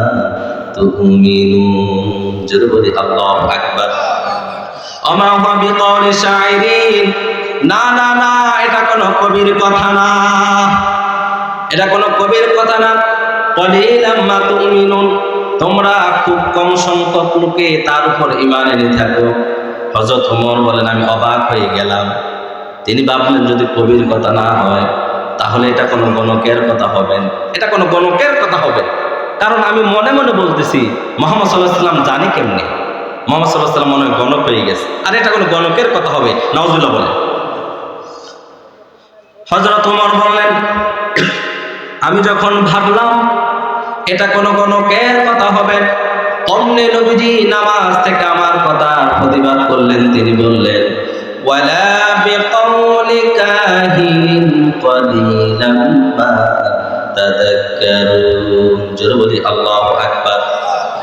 তুমিনুন। জোরে বলি আল্লাহু আকবার। ওয়ামা হুয়া বিকাউলি শাইরিন, না না না, এটা কোনো কবির কথা না, এটা কোনো কবির কথা না। কলিলাম মা তুমিনুন, তোমরা খুব কম সংখ্যক লোকে তার উপর ঈমান এনে থাকো। হযরত ওমর বলেন, আমি অবাক হয়ে গেলাম। তিনি ভাবলেন যদি কবির কথা না হয় তাহলে এটা কোনো গণকের কথা হবে, এটা কোনো গণকের কথা হবে। কারণ আমি মনে মনে বলতেছি মুহাম্মদ সাল্লাল্লাহু আলাইহি ওয়াসাল্লাম জানি কেমনে, মুহাম্মদ সাল্লাল্লাহু আলাইহি ওয়াসাল্লাম মনে হয় গণক হয়ে গেছে, আর এটা কোনো গণকের কথা হবে। নাউজুবিল্লাহ বলে। হযরত ওমর বললেন, আমি যখন ভাবলাম এটা কোনো গণকের কথা হবে, অমনি নবীজি নামাজ থেকে আমার কথার প্রতিবাদ করলেন। তিনি বললেন, ওয়ালা বিকাউলি কাহিন কলিলাম মা তাযাক্কারুন। জোরে বলি আল্লাহু আকবার।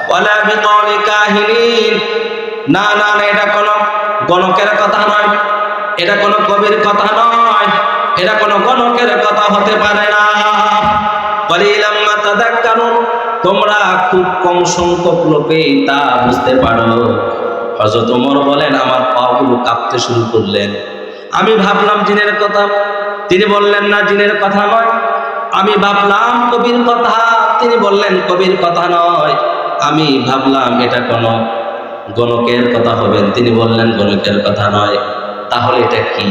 ওয়ালা বিকাউলি কাহিন, না না না, এটা কোনো গণকের কথা নয়, এটা কোনো কবির কথা নয়, এটা কোনো গণকের কথা হতে পারে না। কলিলাম মা তাযাক্কারুন, তোমরা খুব কম সংখ্যক লোকে তা বুঝতে পারো। হযরত ওমর বলেন, আমার পাগুলো কাঁপতে শুরু করলেন। আমি ভাবলাম জিনের কথা, তিনি বললেন না জিনের কথা নয়। আমি ভাবলাম কবির কথা, তিনি বললেন কবির কথা নয়। আমি ভাবলাম এটা কোনো গণকের কথা হবে, তিনি বললেন গণকের কথা নয়। তাহলে এটা কি?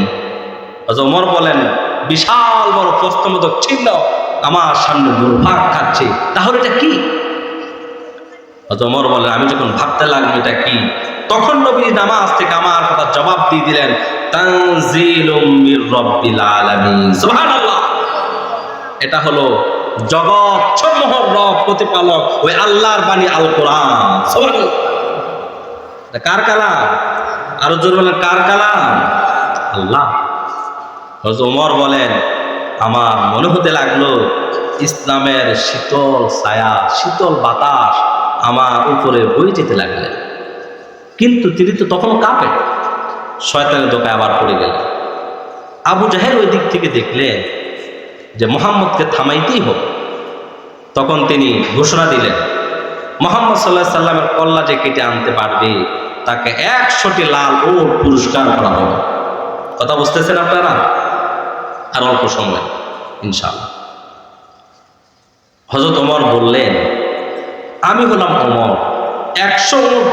হযরত ওমর বলেন, বিশাল বড় প্রশ্নবোধক চিহ্ন আমার সামনে দুর্ভাগ খাচ্ছে, তাহলে এটা কি? হযরত ওমর বলেন, আমি যখন ভাবতে লাগলাম এটা কি, তখন নবী নামাজ থেকে আমার কথা জবাব দিয়ে দিলেন, তানজিলুম মির রাব্বিল আলামিন। সুবহানাল্লাহ। এটা হলো জগৎ সমূহের রব প্রতিপালক ওই আল্লাহর বাণী আল কোরআন। সুবহানাল্লাহ। এটা কার কালাম? আরো জোরে বলেন, কার কালাম? আল্লাহ। হযরত ওমর বলেন, আমার মনে হতে লাগলো ইসলামের শীতল ছায়া, শীতল বাতাস আমার উপরে বয়ে যেতে লাগলেন। কিন্তু তিনি তো তখন কাঁপেন, শয়তানের দোকায় আবার পড়ে গেলেন। আবু জাহেল ওই দিক থেকে দেখলেন যে মুহাম্মদকে থামাইতেই হবে। তখন তিনি ঘোষণা দিলেন, মুহাম্মদ সাল্লাল্লাহু আলাইহি সাল্লামের কল্লা যে কেটে আনতে পারবে তাকে 100টি লাল উট পুরস্কার করা হবে। কথা বুঝতেছেন আপনারা? আর অল্প সময় ইনশাআল্লাহ। হযরত ওমর বললেন, আমি হলাম ওমর, 100 উট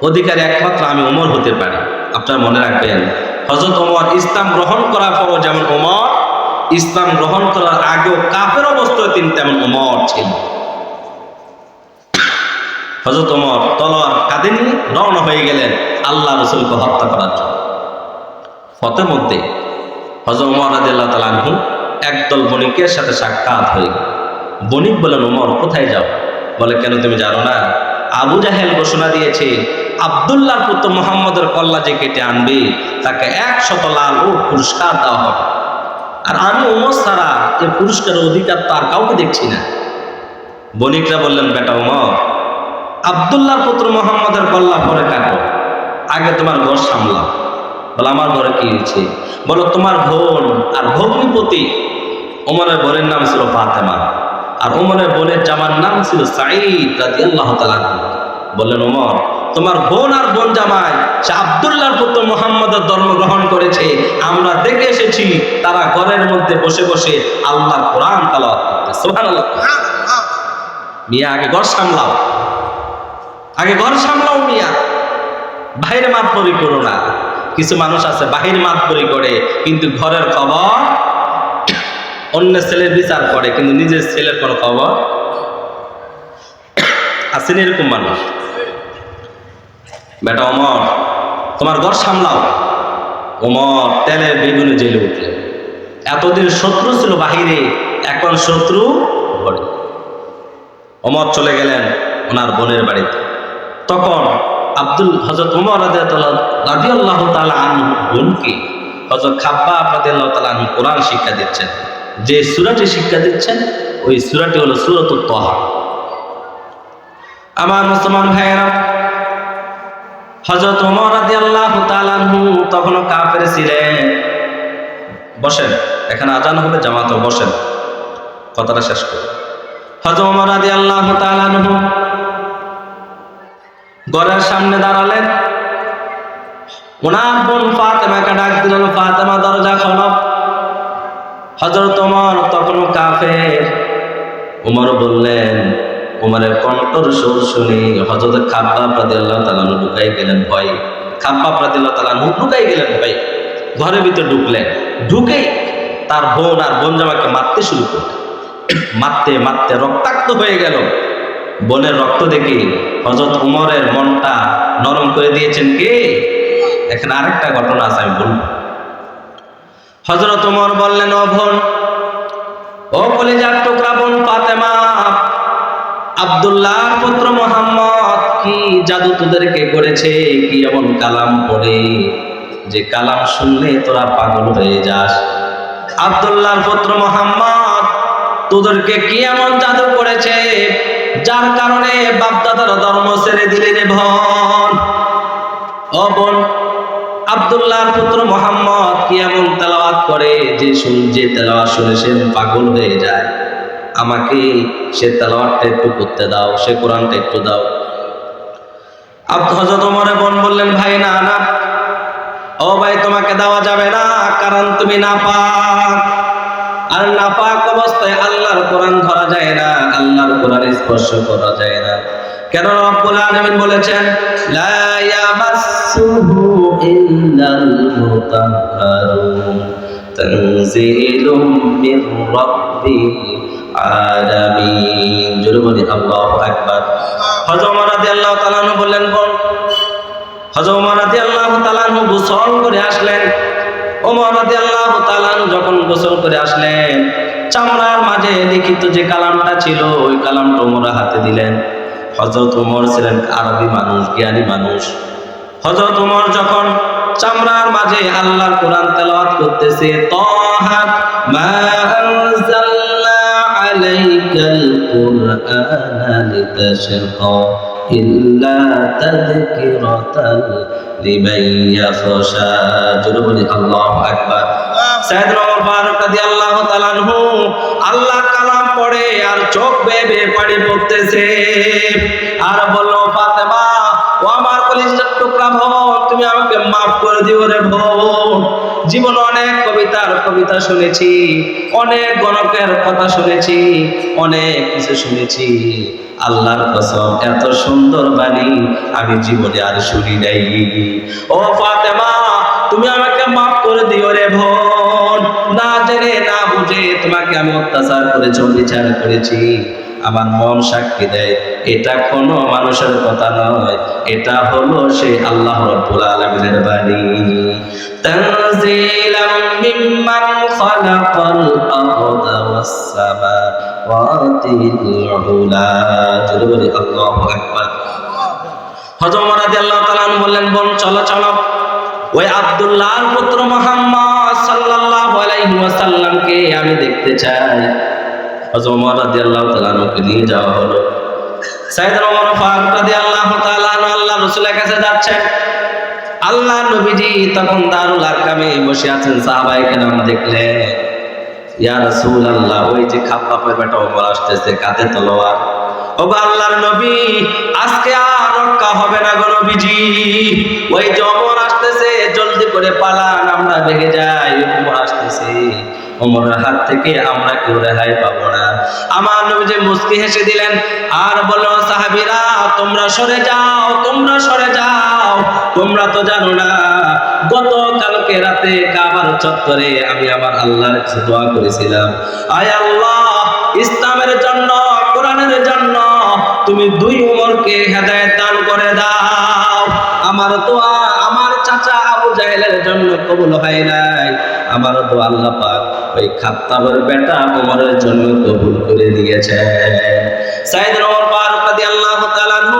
অধিকারী একমাত্র আমি ওমর হতে পারি। আপনারা মনে রাখবেন, হযরত ওমর ইসলাম গ্রহণ করার পরও যেমন ওমর, ইসলাম গ্রহণ করার আগেও কাফের অবস্থায় তিনি তেমন ওমর ছিলেন। হযরত ওমর তলোয়ার কাঁধে নিয়ে রওনা হয়ে গেলেন আল্লাহ রাসূলকে হত্যা করার জন্য। পথের মধ্যে হযরত ওমর রাদিয়াল্লাহু তাআলা আনহু একদল বণিকের সাথে সাক্ষাৎ হয়ে গেল। বণিক বলেন, ওমর কোথায় যাও? বলে, কেন তুমি জানো না? আবু জাহেল ঘোষণা দিয়েছে আব্দুল্লাহর পুত্র মুহাম্মদের কল্লা যে কেটে আনবে তাকে 100 লাল উট পুরস্কার দেওয়া হবে। আর আমি ওমর ছাড়া এ পুরস্কারের অধিকার তো আর কাউকে দেখছি না। বণিকরা বললেন, বেটা ওমর, আব্দুল্লাহর পুত্র মুহাম্মদের কল্লা পরে কাটো, আগে তোমার ঘর সামলাও। বলে, আমার ঘরে কি হয়েছে? বলো, তোমার বোন আর ভগ্নিপতি। ওমরের বোনের নাম ছিল ফাতেমা, আর ওমরের বোনের জামার নাম ছিল সাঈদ রাদিয়াল্লাহু তাআলা। বললেন, ওমর, তোমার বোন আর বোন জামাই সে আব্দুল্লাহর পুত্র মুহাম্মদের ধর্ম গ্রহণ করেছে, আমরা দেখে এসেছি তারা ঘরের মধ্যে বসে বসে আল্লাহর কোরআন তেলাওয়াত করতে। সুবহানাল্লাহ। মিয়া, আগে ঘর সামলাও, আগে ঘর সামলাও মিয়া, বাহিরে মাতবরি করো না। কিছু মানুষ আছে বাহির মাতবরি করে কিন্তু ঘরের খবর, অন্য ছেলের বিচার করে কিন্তু নিজের ছেলের কোনো খবর আছেন এরকম মানুষ। বেটা ওমর, তোমার ঘর সামলাও। ওমর তেলের বেগুনে জেলে উঠলেন। এতদিন শত্রু ছিল বাহিরে, এখন শত্রু ঘরে। ওমর চলে গেলেন ওনার বোনের বাড়িতে। তখন হযরত ওমর রাদিয়াল্লাহু তাআলা আনহু বোনকে হযরত খাব্বাব রাদিয়াল্লাহু তাআলা আনহু কোরআন শিক্ষা দিচ্ছেন। যে সূরাটি শিক্ষা দিচ্ছেন ওই সূরাটি হলো সূরাতুত তাহা। আমার মুসলমান ভাইয়েরা, হযরত ওমর রাদিয়াল্লাহু তাআলা আনহু তখনও কাফের ছিলেন। বসেন, এখানে আজান হবে, জামাতে বসেন, কথাটা শেষ করুন। হযরত ওমর রাদিয়াল্লাহু তাআলা আনহু ঘরের সামনে দাঁড়ালেন। ওনার বোন ফাতেমাকে ডাক দিলেন, ফাতেমা দরজা খোলো। হযরত ওমর তখনও কাফের। ওমর বললেন, ওমরের কণ্ঠর সুর শুনে হযরত খাব্বাব রাদিয়াল্লাহু তাআলা ঢুকাই গেলেন ভয়। খাব্বাব রাদিয়াল্লাহু তাআলা ঢুকাই গেলেন ভয়। ঘরের ভিতরে ঢুকলেন। ঢুকেই তার বোন আর বোন জামাকে মারতে শুরু করলেন। মারতে মারতে রক্তাক্ত হয়ে গেল। বোনের রক্ত দেখে হযরত ওমরের মনটা নরম করে দিয়েছেন কে? এখানে আরেকটা ঘটনা আছে, আমি বলবো। হযরত ওমর বললেন, ও বোন, ও কলিজার টুকরা বোন ফাতেমা, আব্দুল্লাহর পুত্র মুহাম্মদ কি জাদু তোদেরকে করেছে? কি এমন কালাম পড়ে যে কালাম শুনলে তোরা পাগল হয়ে যাস? আব্দুল্লাহর পুত্র মুহাম্মদ তোদেরকে কি এমন জাদু করেছে যার কারণে বাপদাদার ধর্ম ছেড়ে দিলে রে বোন? ও বোন, আব্দুল্লাহর পুত্র মুহাম্মদ কি এমন তেলাওয়াত করে যে তেলাওয়াত শুনে সে পাগল হয়ে যায়? আমাকে সে তেলাওয়াতটা একটু করতে দাও, সে কোরআনটা একটু দাও। হযরত ওমরের বোন বললেন, ভাই না না, ও ভাই তোমাকে দেওয়া যাবে না, কারণ তুমি নাপাক। আর নাপাক অবস্থায় আল্লাহর কোরআন ধরা যায় না, আল্লাহর কোরআন স্পর্শ করা যায় না। কেন? রব্বুল আলামিন বলেছেন, লা ইয়ামাসসুহু ইল্লাল মুতাহহারুন তানজিলুম মির রাব্বিল আলামিন। জোরে বলি আল্লাহু আকবার। হযরত ওমর রাদিয়াল্লাহু তাআলা আনহু বললেন, বোন, হযরত ওমর রাদিয়াল্লাহু তাআলা আনহু গোসল করে আসলেন। ওমর রাদিয়াল্লাহু তাআলা আনহু যখন গোসল করে আসলেন, চামড়ার মাঝে লিখিত যে কালামটা ছিল ওই কালামটা ওমরের হাতে দিলেন। হযরত ওমর ছিলেন আরবি মানুষ, জ্ঞানী মানুষ। হযরত ওমর যখন চামড়ার মাঝে আল্লাহর কোরআন তেলাওয়াত করতেছে, তাহা মা আনজালনা আলাইকাল কুরআনা লিতাশকা ইল্লা তাযকিরাতাল লিমান ইয়াখশা। জোরে বলি আল্লাহু আকবার। সাইয়েদনা ওমর ফারুক রাদিয়াল্লাহু তাআলা আনহু আল্লাহর কালাম পড়ে আর চোখ বেয়ে বেয়ে পানি পড়তেছে আর বলল, ফাতেমা, ও আমার কলিজার টুকরা বোন, তুমি আমাকে মাফ করে দিও রে বোন। জীবনে অনেক কবিতা শুনেছি, অনেক গণকের কথা শুনেছি, অনেক কিছু শুনেছি, আল্লাহর কসম এত সুন্দর বাণী আমি জীবনে আর শুনি নাই। ও ফাতেমা, তুমি আমাকে মাফ করে দিও রে বোন। না জেনে না বুঝে তোমাকে আমি অত্যাচার করেছি, বিচার করেছি। আমার মন সাক্ষী দেয় এটা কোনো মানুষের কথা নয়, এটা হলো সেই আল্লাহ রাব্বুল আলামিনের বাণী। তানজিলাম মিম্মান খালাকাল আরদা ওয়াস সামাওয়াতিল উলা। জোরে বলি আল্লাহু আকবার। হযরত ওমর রাদিয়াল্লাহু তাআলা বললেন, বোন চলো চলো, ওই আব্দুল্লাহর পুত্র মুহাম্মদ সাল্লাল্লাহু আলাইহি ওয়াসাল্লামকে আমি দেখতে চাই। হযরত ওমর রাদিয়াল্লাহু তাআলা কে নিয়ে যাওয়া হলো। সাইয়েদনা ওমর ফারুক রাদিয়াল্লাহু তাআলা আল্লাহর রাসূলের কাছে যাচ্ছেন। আল্লাহর নবীজি তখন দারুল আরকামে বসে আছেন। সাহাবায়ে কেরাম দেখলেন, ইয়া রাসূলুল্লাহ, ওই যে খাব্বাবের বেটা ওমর আসতেছে, কাঁধে তলোয়ার। ওগো আল্লাহর নবী, আজকে আর রক্ষা হবে না গো নবীজি। ওই যে ওমর আসতেছে, জলদি করে পালান, আমরা ভেগে যাই। ওমর আসতেছে, ওমরের হাত থেকে আমরা কেউ রেহাই পাবো না। আমার নবীজি মুস্কি হেসে দিলেন আর বললেন, সাহাবীরা, তোমরা সরে যাও, তোমরা সরে যাও। তোমরা তো জানো না, গতকালকে রাতে কাবার চত্বরে আমি আমার আল্লাহর কাছে দোয়া করেছিলাম, আয় আল্লাহ, ইসলামের জন্য, কোরআনের জন্য তুমি দুই ওমরকে হেদায়েত দান করে দাও। আমার দোয়া আমার চাচা আবু জাহেলের জন্য কবুল হয় নাই, আমার দোয়া আল্লাহ পাক ওই খাত্তাবের বেটা ওমরের জন্য কবুল করে দিয়েছেন। সাইয়েদনা ওমর ফারুক রাদিয়াল্লাহু তাআলা আনহু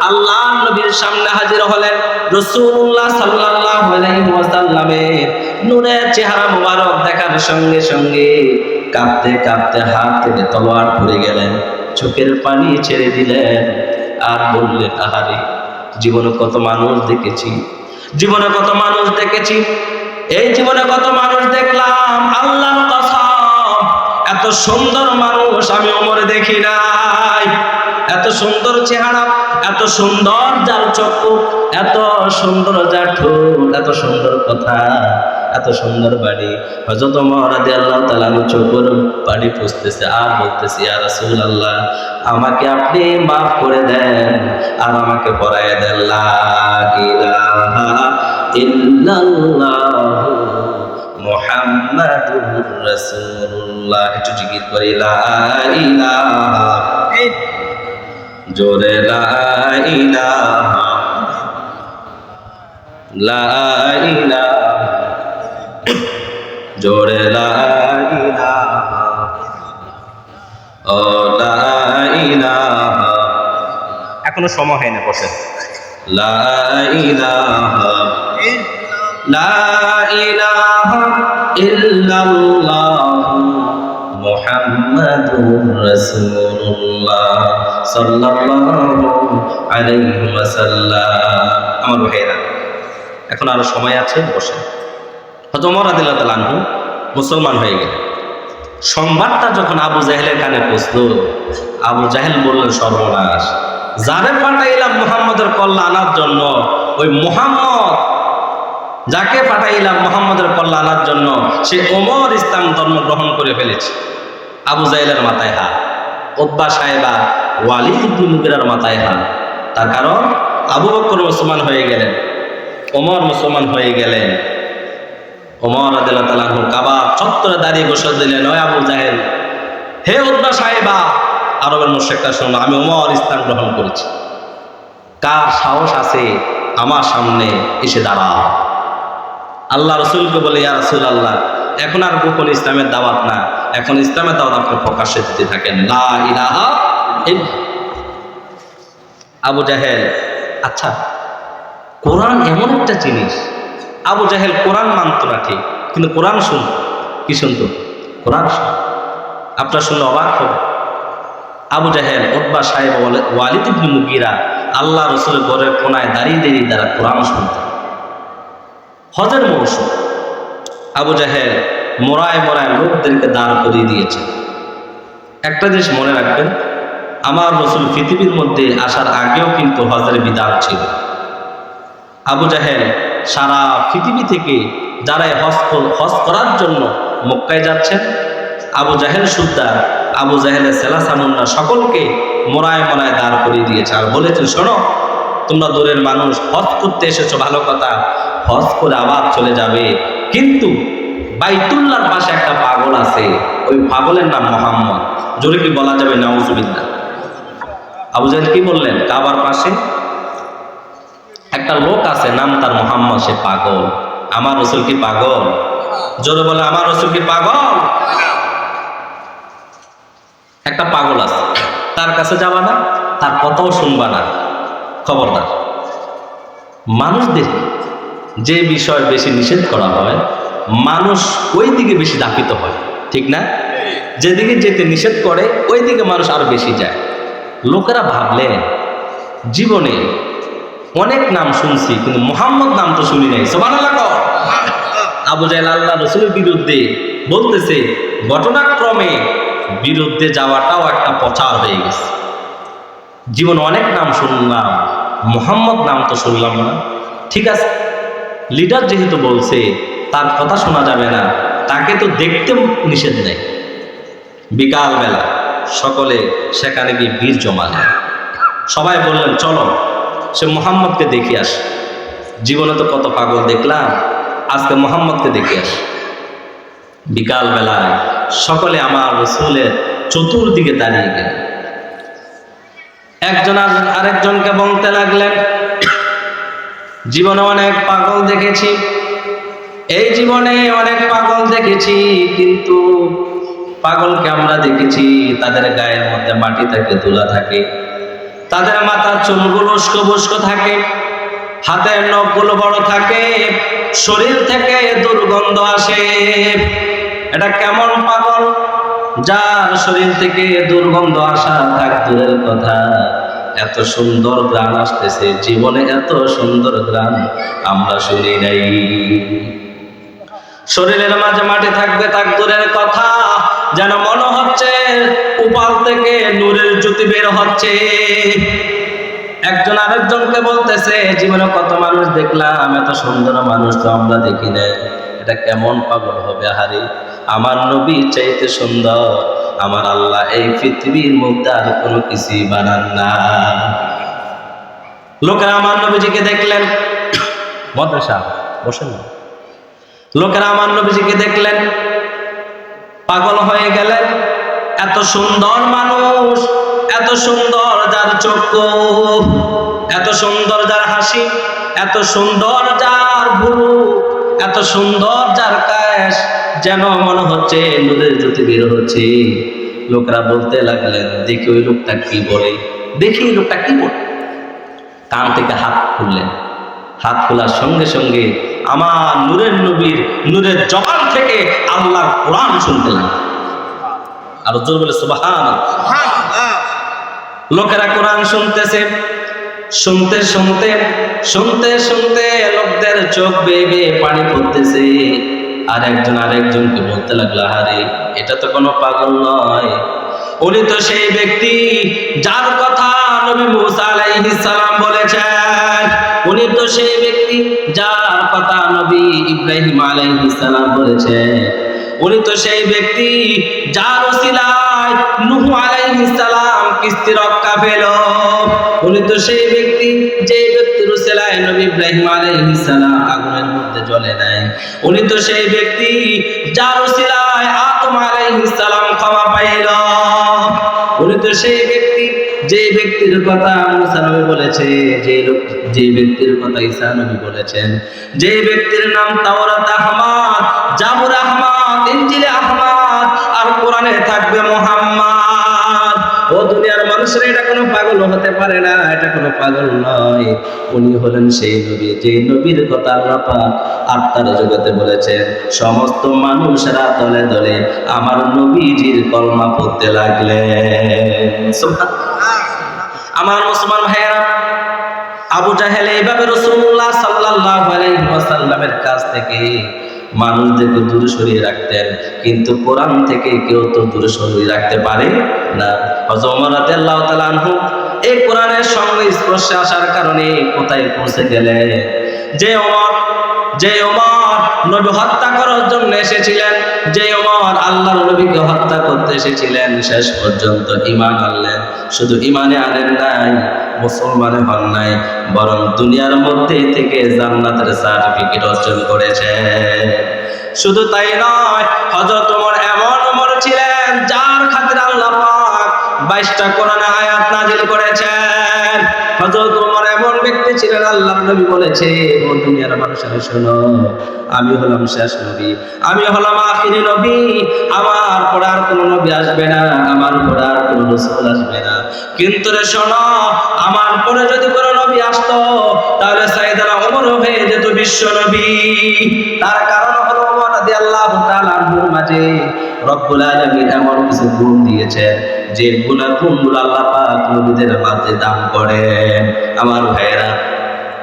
আল্লাহর নবীর সামনে হাজির হলেন। রাসূলুল্লাহ সাল্লাল্লাহু আলাইহি ওয়াসাল্লামের নূরের চেহারা মোবারক দেখার সঙ্গে সঙ্গে কাঁপতে কাঁপতে হাত থেকে তলোয়ার পড়ে গেলেন, চোখের পানি ছেড়ে দিলেন আর বললেন, আহারে, জীবনে কত মানুষ দেখেছি, জীবনে কত মানুষ দেখেছি, এই জীবনে কত মানুষ দেখলাম, আল্লাহর কসম এত সুন্দর মানুষ আমি ওমরে দেখি নাই। এত সুন্দর চেহারা, এত সুন্দর যার চক্ষু, এত সুন্দর যার ঠোঁট, এত সুন্দর কথা, এত সুন্দর বাড়ি। হযরত ওমর রাদিয়াল্লাহু তাআলা চোখের পানি পুছতেছে আর বলতেছে, ইয়া রাসূলুল্লাহ, আমাকে আপনি মাফ করে দেন আর আমাকে পরাইয়া দেন লা ইলাহা ইল্লাল্লাহু মুহাম্মাদুর রাসূলুল্লাহ। একটু জিকির করি, লা ইলাহা, জোরে লা ইলাহা, লা ইলাহা, জোরে লা ইলাহা, ও লা ইলাহা। এখনো সময় হয়নি, বসেন। লা ইলাহা, লা ইলাহা ইল্লাল্লাহু মুহাম্মাদুর রাসূলুল্লাহ সাল্লাল্লাহু আলাইহি ওয়াসাল্লাম। আমার ভাইরা, এখন আরো সময় আছে, বসেন। হযরত ওমর রাদিয়াল্লাহু তাআলা আনহু মুসলমান হয়ে গেলেন। সংবাদটা যখন আবু জাহেলের কানে পৌঁছলো, আবু জাহেল বললেন, সর্বনাশ, যারে পাঠাইলাম মুহাম্মদের কল্যাণ আনার জন্য, ওই মুহাম্মদ যাকে পাঠাইলাম মুহাম্মদের কল্যাণ আনার জন্য, সে ওমর ইসলাম ধর্ম গ্রহণ করে ফেলেছে। আবু জাহেলের মাথায় হাত, উতবা সাহেবা ওয়ালিদ ইবনে মুগিরার মাথায় হাত। তার কারণ আবু বকর মুসলমান হয়ে গেলেন, ওমর মুসলমান হয়ে গেলেন। ওমর রাদিয়াল্লাহু তাআলা আনহু কাবা চত্বরে দাঁড়িয়ে ঘোষণা দিলেন, ওই আবু জাহেল, হে উতবা সাহেবা, আরবের মুশরিকরা শোনো, আমি ওমর ইসলাম গ্রহণ করেছি। কার সাহস আছে আমার সামনে এসে দাঁড়াও? আল্লাহ রসুলকে বলে, ইয়া রাসূলুল্লাহ, এখন আর গোপন ইসলামের দাওয়াত না, এখন ইসলামের দাওয়াত আপনি প্রকাশ্যে দিতে থাকেন, লা ইলাহা ইল্লাল্লাহ। আবু জাহেল, আচ্ছা, কোরআন এমন একটা জিনিস, আবু জাহেল কোরআন মানত না ঠিক, কিন্তু কোরআন শুনত। কি শুনত? কোরআন শুনত। আপনার শুনলে অবাক হবে, আবু জাহেল, উতবা সাহেব, ওয়ালিদ ইবনে মুগিরা আল্লাহ রসুলের ঘরের কোনায় দাঁড়িয়ে দাঁড়িয়ে তারা কোরআন শুনত। হজের মৌসুম, আবু জাহেল মোড়ায় মোড়ায় লোকদেরকে দাঁড় করিয়ে দিয়েছে। একটা জিনিস মনে রাখবেন, আমার রসুল পৃথিবীর মধ্যে আসার আগেও কিন্তু হজের বিধান ছিল। আবু জাহেল সারা পৃথিবী থেকে যারা হজ করার জন্য মক্কায় যাচ্ছেন, আবু জাহেল সুদ্দার, আবু জাহেলের সেলাসামুন্না সকলকে মোড়ায় মোড়ায় দাঁড় করিয়ে দিয়েছে আর বলেছেন, শোনো, তোমরা দূরের মানুষ, হজ করতে এসেছো, ভালো কথা, হজ করে আবার চলে যাবে, কিন্তু বাইতুল্লাহর পাশে একটা পাগল আছে, ওই পাগলের নাম মুহাম্মদ। জোরে কি বলা যাবে নাউজুবিল্লাহ? আবু জাহেল কি বললেন? কাবার পাশে একটা লোক আছে, নাম তার মুহাম্মদ, সে পাগল। আমার রাসূল কি পাগল? জোরে বলে, আমার রাসূল কি পাগল? একটা পাগল আছে, তার কাছে যাবা না, তার কথাও শুনবা না, খবরদার। মানুষদের যে বিষয় বেশি নিষেধ করা হয়, মানুষ ওই দিকে বেশি দাপিত হয়, ঠিক না? যেদিকে যেতে নিষেধ করে ওই দিকে মানুষ আরো বেশি যায়। লোকেরা ভাবলেন, জীবনে অনেক নাম শুনছি, কিন্তু মুহাম্মদ নাম তো শুনি নাই। সুবহানাল্লাহ। আবু জাহেল আল্লাহ রসুলের বিরুদ্ধে বলতেছে, ঘটনাক্রমে বিরুদ্ধে যাওয়াটাও একটা প্রচার হয়ে গেছে। জীবনে অনেক নাম শুনলাম, মুহাম্মদ নাম তো শুনলাম না। ঠিক আছে, লিডার যেহেতু বলছে, তার কথা শোনা যাবে না, তাকে তো দেখতে নিষেধ নেই। বিকালবেলা সকলে সেখানে গিয়ে ভিড় জমালেন। সবাই বললেন, চলো সে মুহাম্মদকে দেখে আসে। জীবনে তো কত পাগল দেখলাম, আজকে মুহাম্মদকে দেখে আসে। বিকালবেলায় সকলে আমার রাসূলের চতুর্দিকে দাঁড়িয়ে গেলেন। একজন আরেকজনকে বলতে লাগলেন, জীবনে অনেক পাগল দেখেছি, এই জীবনে অনেক পাগল দেখেছি, কিন্তু পাগলকে আমরা দেখেছি তাদের গায়ের মধ্যে মাটি থাকে, ধুলা থাকে, তাদের মাথার চুলগুলো উস্কো বুস্কো থাকে, হাতের নখগুলো বড় থাকে, শরীর থেকে দুর্গন্ধ আসে। এটা কেমন পাগল? যার শরীর থেকে দুর্গন্ধ আসা থাক দূরের কথা, এত সুন্দর গ্রান আসতেছে, জীবনে এত সুন্দর গ্রান আমরা শুনি নাই। শরীরের মাঝে মাটি থাকবে তাকদীরের কথা, যেন মনে হচ্ছে উপাল থেকে নূরের জ্যোতি বের হচ্ছে। একজন আরেকজনকে বলতেছে, জীবনে কত মানুষ দেখলাম, এত সুন্দর মানুষ তো আমরা দেখি নাই, এটা কেমন পাগল হবে? হারে, আমার নবী চাইতে সুন্দর আমার আল্লাহ এই পৃথিবীর মধ্যে আর কোনো কিছুই বানান না। লোকেরা আমার নবীজিকে দেখলেন, মাদ্রাসা বসেন না, লোকেরা আমার নবীজিকে দেখলেন, পাগল হয়ে গেলেন। এত সুন্দর মানুষ, এত সুন্দর যার চক্ষু, এত সুন্দর যার হাসি, এত সুন্দর যার ভুরু, এত সুন্দর যার কাশ, যেন মনে হচ্ছে নূরের জ্যোতি বের হচ্ছে। লোকরা বলতে লাগলেন, দেখি ওই লোকটা কি বলে, দেখি ওই লোকটা কি বলে। কান থেকে হাত খুললেন, হাত খোলার সঙ্গে সঙ্গে আমার নূরের নবীর নূরের জবান থেকে আল্লাহর কোরআন শুনতে লাগলেন। আর জোর বলে সুবহানাল্লাহ। লোকেরা কোরআন শুনতেছে, শুনতে শুনতে শুনতে শুনতে লোকদের চোখ বেয়ে বেয়ে পানি পড়তেছে। আর একজন আরেকজনকে বলতে লাগলো, আরে এটা তো কোনো পাগল নয়, উনি তো সেই ব্যক্তি যার কথা নবী মুসা আলাইহিস সালাম বলেছেন, উনি তো সেই ব্যক্তি যার কথা নবী ইব্রাহিম আলাইহিস সালাম বলেছেন, উনি তো সেই ব্যক্তি যার ওসিলায় নূহ আলাইহিস সালাম কিস্তি রক্ষা পেল, উনি তো সেই ব্যক্তি যে ব্যক্তির ওসিলায় নবী ইব্রাহিম আলাইহিস সালাম আগুনের মধ্যে জ্বলে নাই, উনি তো সেই ব্যক্তি যার ওসিলায় আদম আলাইহিস সালাম ক্ষমা পাইল, উনি তো সেই ব্যক্তি যে ব্যক্তির কথা মুসা নবী বলেছে, যে ব্যক্তির কথা ঈসা নবী বলেছেন, যে ব্যক্তির নাম তাওরাত আহমদ, জাবুর আহমদ, ইনজিল আহমদ, আর কোরআনে থাকবে মুহাম্মদ। ও দুনিয়ার মানুষরা, এটা কোনো পাগল হতে পারে না, এটা কোনো পাগল নয়। উনি হলেন সেই নবী, যে নবীর কথা আল্লাহ পাক আত্মার জগতে বলেছেন। সমস্ত মানুষরা দলে দলে আমার নবীজির কলমা পড়তে লাগলেন। আমার মুসলমান ভাইয়েরা, আবু জাহেল এইভাবে রাসূলুল্লাহ সাল্লাল্লাহু আলাইহি ওয়াসাল্লামের কাছ থেকে মানুষদেরকে দূরে সরিয়ে রাখতেন, কিন্তু কোরআন থেকে কেউ তো দূরে সরিয়ে রাখতে পারে না। হযরত ওমর রাদিয়াল্লাহু তাআলা আনহু এই কোরআনের সঙ্গে স্পর্শে আসার কারণে কোথায় পৌঁছে গেলেন? যে ওমর নবী হত্যা করার জন্য এসেছিলেন, যে ওমর আল্লাহর নবীকে হত্যা করতে এসেছিলেন, শেষ পর্যন্ত ঈমান আনলেন। শুধু ঈমানে আনেন নাই, মুসলমানে হন নাই, বরং দুনিয়ার মধ্যে থেকে জান্নাতের সার্টিফিকেট অর্জন করেছে। শুধু তাই নয়, হযরত ওমর এমন ওমর ছিলেন যার খাতিরে আল্লাহ পাক 22টা কোরআনে আয়াত নাযিল করেছেন। হযরত ওমর এমন ব্যক্তি ছিলেন, আল্লাহর নবী বলেছে, ও দুনিয়ার মানুষেরা শোনো, আমি হলাম শেষ নবী, আমি হলাম আখিরি নবী, আমার পরে আর কোনো নবী আসবে না, আমার পরে আর কোনো রাসূল আসবে না। কিন্তু রে শোনো, আমার পরে যদি কোনো নবী আসতো, তাহলে সাইয়েদনা ওমর হয়ে যেত বিশ্ব নবী। তার কারণ হলো ওমর রাদিয়াল্লাহু তাআলা আনহুর মাঝে রব্বুল আলামিন এমন কিছু গুণ দিয়েছেন, যে গুণগুলো আল্লাহ পাক নবীদের মাঝে দান করেন। আমার ভাইয়েরা,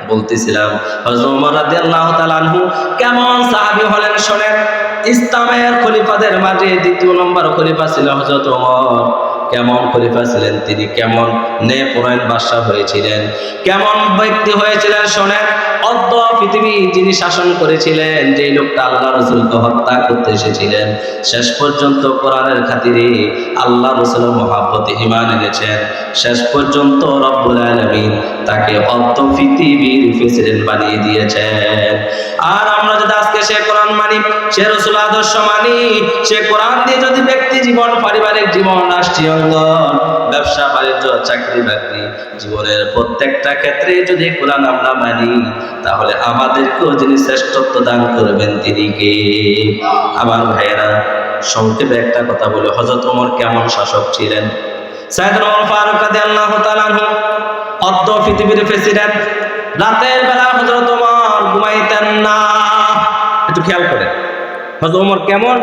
বলতেছিলাম হযরত ওমর রাদিয়াল্লাহু তাআলা আনহু কেমন সাহাবী হলেন শোনেন। ইসলামের খলিফাদের মাঝে দ্বিতীয় নম্বর খলিফা ছিল হযরত ওমর। কেমন খলিফা ছিলেন তিনি, কেমন ন্যায়পরায়ণ বাদশা হয়েছিলেন, কেমন ব্যক্তি হয়েছিলেন শোনেন। অর্ধ পৃথিবী যিনি শাসন করেছিলেন, যে লোকটা আল্লাহ রাসূলকে হত্যা করতে এসেছিলেন, শেষ পর্যন্ত কোরআনের খাতিরে আল্লাহ রাসূলের মহব্বতে ঈমান এনেছেন, শেষ পর্যন্ত রব্বুল আলামিন তাকে অর্ধ পৃথিবীর প্রেসিডেন্ট বানিয়ে দিয়েছেন। আর আমরা যদি আজকে সে কোরআন মানি, সে রাসূল আদর্শ মানি, সে কোরআন দিয়ে যদি ব্যক্তি জীবন, পারিবারিক জীবন, রাষ্ট্রীয় অঙ্গন, ব্যবসা বাণিজ্য, চাকরি বাকরি, জীবনের প্রত্যেকটা ক্ষেত্রে যদি কোরআন আমরা মানি, তাহলে আমাদেরকেও যিনি শ্রেষ্ঠত্ব দান করবেন তিনি কে? আমার ভাইয়েরা, সংক্ষেপে একটা কথা বলে, হযরত ওমর কেমন শাসক ছিলেন? সাইয়েদনা ওমর ফারুক রাদিয়াল্লাহু তাআলা আনহু অর্ধ পৃথিবীর প্রেসিডেন্ট। রাতের বেলা হযরত ওমর ঘুমাইতেন না। একটু খেয়াল করেন হযরত ওমর কেমন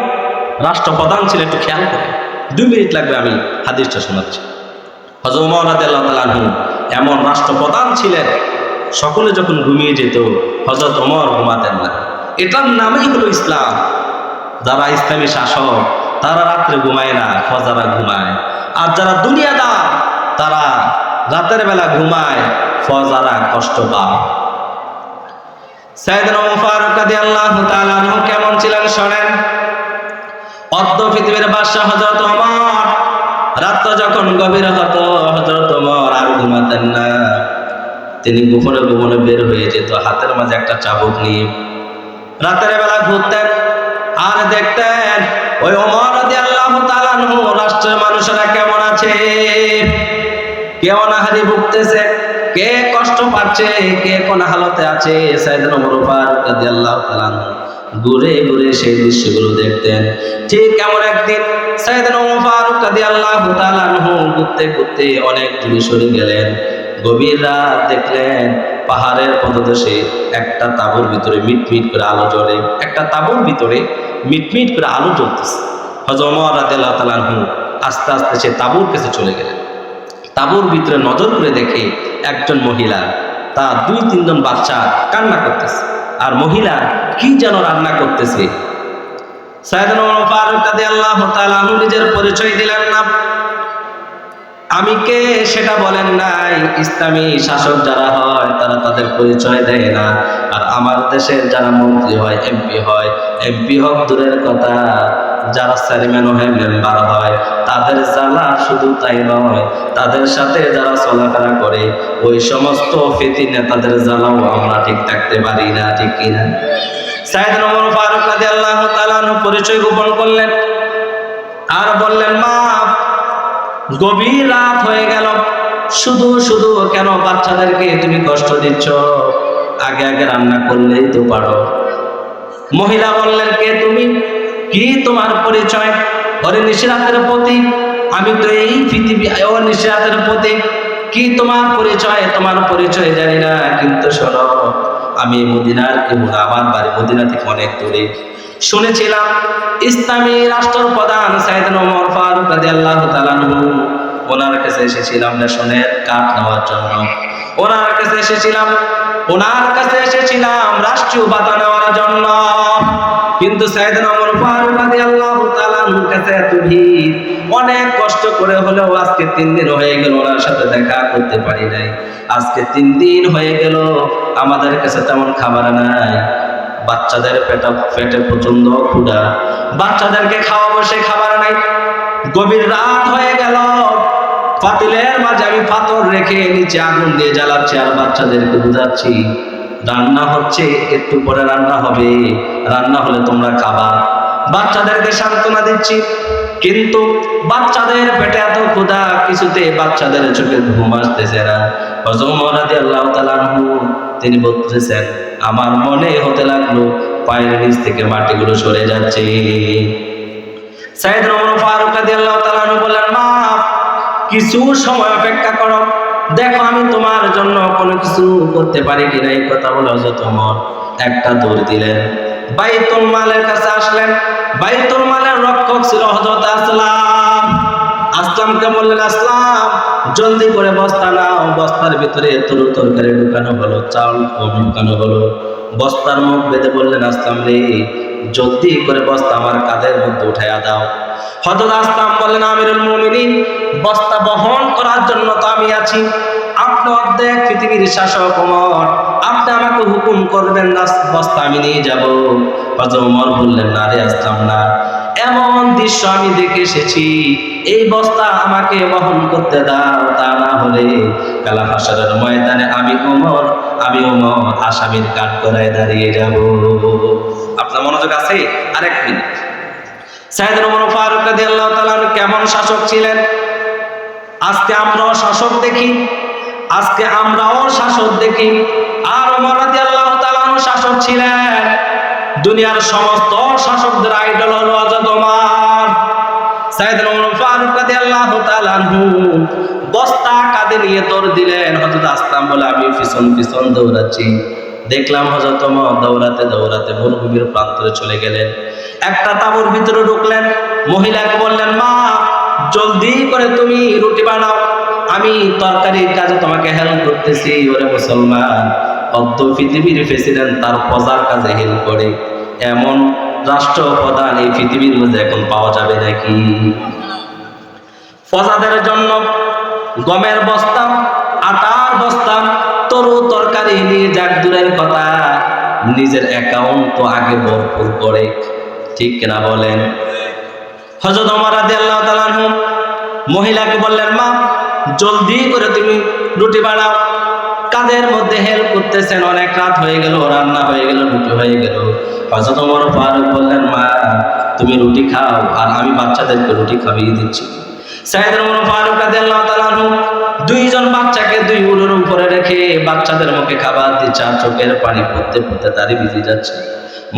রাষ্ট্রপ্রধান ছিলেন, একটু খেয়াল করেন। 2 মিনিট লাগবে, আমি হাদিসটা শোনাচ্ছি। হযরত ওমর রাদিয়াল্লাহু তাআলা আনহু এমন রাষ্ট্রপ্রধান ছিলেন, সকলে যখন ঘুমিয়ে যেত হযরত ওমর ঘুমাতেন না। এটার নামই হলো ইসলাম। যারা ইসলামী শাসক তারা রাত্রে ঘুমায় না, ফজরা ঘুমায়। আর যারা দুনিয়াদার তারা রাতের বেলা ঘুমায়, ফজরা কষ্ট পায়। সাইয়েদনা ওমর ফারুক রাদিয়াল্লাহু তাআলা আনহু কেমন ছিলেন শোনেন। অর্ধ পৃথিবীর বাদশা হযরত ওমর, রাত যখন গভীর হতো হযরত ওমর আর ঘুমাতেন না। তিনি গোপনে গোপনে বের হয়ে যেত হাতের মাঝে একটা চাবুক নিয়ে। রাতের বেলা ঘুরতেন আর দেখতেন ওই ওমর রাদিয়াল্লাহু তাআলা আনহু রাষ্ট্রের মানুষেরা কেমন আছে, কে অনাহারে ভুগতেছে, কে কষ্ট পাচ্ছে, কে কোন হালতে আছে। সাইয়েদনা ওমর ফারুক রাদিয়াল্লাহু তাআলা আনহু ঘুরে ঘুরে সেই দৃশ্যগুলো দেখতেন। ঠিক এমন একদিন সাইয়েদনা ওমর ফারুক রাদিয়াল্লাহু তাআলা আনহু ঘুরতে ঘুরতে অনেক দূরে সরে গেলেন। গভীর রাত দেখলেন পাহাড়ের পদদেশে একটা তাঁবুর ভিতরে মিটমিট করে আলো জ্বলে, একটা তাঁবুর ভিতরে মিটমিট করে আলো জ্বলতেছে। হযরত ওমর রাদিয়াল্লাহু তাআলা আনহু আস্তে আস্তে সে তাঁবুর কাছে চলে গেলেন। তাঁবুর ভিতরে নজর করে দেখে একজন মহিলা, তার 2-3 জন বাচ্চা কান্না করতেছে, আর মহিলা কি যেন রান্না করতেছে। সাইয়েদনা ওমর ফারুক রাদিয়াল্লাহু তাআলা আনহু নিজের পরিচয় দিলেন না। আমি কে সেটা বলেন নাই। ইসলামী শাসক যারা হয় তারা তাদের পরিচয় দেয় না। আর আমার দেশের যারা মন্ত্রী হয়, এমপি হোক দূরের কথা, যারা চেয়ারম্যান হয়, মেম্বার হয়, তাদের জ্বালা শুধু তাই নয়, তাদের সাথে যারা চলাফেরা করে ওই সমস্ত ফেতি নেতাদের জ্বালাও আমরা ঠিক থাকতে পারি না, ঠিক কিনা? সাইয়েদনা ওমর ফারুক রাদিয়াল্লাহু তাআলা আনহু পরিচয় গোপন করলেন আর বললেন, মা গভীর রাত হয়ে গেল, শুধু শুধু কেন বাচ্চাদেরকে তুমি কষ্ট দিচ্ছ? আগে আগে রান্না করলেই তো পারো। মহিলা বললেন, কে তুমি, কি তোমার পরিচয়? ওরে নিশিরাতের প্রতীক, আমি তো এই পৃথিবী ও নিশিরাতের প্রতীক। কি তোমার পরিচয়? তোমার পরিচয় জানি না, কিন্তু শোনো আমি মদিনার কেবল, আমার বাড়ি মদিনা থেকে অনেক দূরে। শুনেছিলাম ইসলামী রাষ্ট্রপ্রধান সাইয়েদনা ওমর ফারুক রাদিয়াল্লাহু তাআলা আনহু, ওনার কাছে এসেছিলাম রেশনের কার্ড নেওয়ার জন্য, ওনার কাছে এসেছিলাম রাষ্ট্রীয় ভাতা নেওয়ার জন্য। কিন্তু সাইয়েদনা ওমর ফারুক রাদিয়াল্লাহু তাআলা আনহুর কাছে এত ভিড়, অনেক কষ্ট করে হলেও আজকে 3 দিন হয়ে গেল ওনার সাথে দেখা করতে পারি নাই। আজকে 3 দিন হয়ে গেল আমাদের কাছে তেমন খাবার নাই। বাচ্চাদের পেটে প্রচন্ড ক্ষুধা, বাচ্চাদেরকে খাওয়াবো সে খাবার নাই। গভীর রাত হয়ে গেল, পাতিলের মাঝে আমি পাথর রেখে নিচে আগুন দিয়ে জ্বালাচ্ছি আর বাচ্চাদেরকে বুঝাচ্ছি রান্না হচ্ছে, একটু পরে রান্না হবে, রান্না হলে তোমরা খাবা। বাচ্চাদেরকে সান্ত্বনা দিচ্ছি, কিন্তু বাচ্চাদের পেটে এত ক্ষুধা, কিছুতে বাচ্চাদের চোখে ঘুম আসতেছে না। হযরত ওমর রাদিয়াল্লাহু তাআলা আনহু তিনি বলতেছেন, আমার মনে হতে লাগলো পায়ের নিচ থেকে মাটিগুলো সরে যাচ্ছে। সাইয়েদনা ওমর ফারুক রাদিয়াল্লাহু তাআলা আনহু বললেন, মা কিছু সময় অপেক্ষা করো, দেখো আমি তোমার জন্য কোনো কিছু করতে পারি কিনা। এই কথা বলে হযরত ওমর একটা দৌড় দিলেন, বাইতুল মালের কাছে আসলেন। বাইতুল মালের রক্ষক ছিল হযরত আসলাম। আসলামকে বললেন, আসলাম জলদি করে বস্তা নাও। বস্তার ভিতরে তরু তরকারি ঢুকানো হলো, চাউল ঢুকানো হলো। বস্তার মুখ বেঁধে বললেন, আসলাম রে জলদি করে বস্তা আমার কাঁধের মধ্যে উঠাইয়া দাও। হযরত আসলাম বললেন, আমিরুল মুমিনিন বস্তা বহন করার জন্য তো আমি আছি, আপনি অর্ধেক পৃথিবীর শাসক ওমর, আপনি আমাকে হুকুম করবেন না, বস্তা আমি নিয়ে যাব। হযরত ওমর বললেন, না রে আসলাম না, এমন দৃশ্য আমি দেখে এসেছি, এই বস্তা আমাকে বহন করতে দাও, তা না হলে কাল হাশরের ময়দানে আমি ওমর আসামির কাঠগড়ায় দাঁড়িয়ে যাব। আপনার মনোযোগ আছে? আরেক মিনিট। সাইয়েদনা ওমর ফারুক রাদিয়াল্লাহু তাআলা কেমন শাসক ছিলেন? আজকে আমরাও শাসক দেখি, আর ওমর রাদিয়াল্লাহু তাআলা শাসক ছিলেন। দুনিয়ার সমস্ত শাসকদের আইডল হলো হযরত ওমর। সাইয়েদনা ওমর ফারুক রাদিয়াল্লাহু তাআলা বস্তা কাঁধে নিয়ে দৌড় দিলেন। হযরত আসলাম বলে আমি পিছন পিছন দৌড়াচ্ছি। দেখলাম হযরত ওমর দৌড়াতে দৌড়াতে মরুভূমির প্রান্তরে চলে গেলেন। একটা তাঁবুর ভিতরে ঢুকলেন, মহিলাকে বললেন, মা জলদি করে তুমি রুটি বানাও। আমি তরকারির কাজে তোমাকে হেল্প করতেছি। ওরে মুসলমান, অদ্য পৃথিবীর প্রেসিডেন্ট তার প্রজার কাজে হেল্প করে, এমন রাষ্ট্রপ্রধান এই পৃথিবীর মধ্যে এখন পাওয়া যাবে নাকি? প্রজাদের জন্য গমের বস্তা, আটার বস্তা, তরু তরকারি নিয়ে যাক দূরের কথা, নিজের অ্যাকাউন্ট তো আগে ভরপুর করে, ঠিক কিনা বলেন? হযরত ওমর রাদিয়াল্লাহু তাআলা আনহু মহিলাকে বললেন, মা জলদি করে তুমি রুটি বানাও। কাজের মধ্যে হেল্প করতেছেন, অনেক রাত হয়ে গেল, রান্না হয়ে গেল, রুটি হয়ে গেল। হযরত ওমর ফারুক বললেন, মা তুমি রুটি খাও আর আমি বাচ্চাদেরকে রুটি খাইয়ে দিচ্ছি। সাইয়েদনা ওমর ফারুক রাদিয়াল্লাহু তাআলা আনহু দুইজন বাচ্চাকে দুই উটের উপরে রেখে বাচ্চাদের মুখে খাবার দিচ্ছে, আর চোখের পানি পড়তে পড়তে তারই ভিজে যাচ্ছে।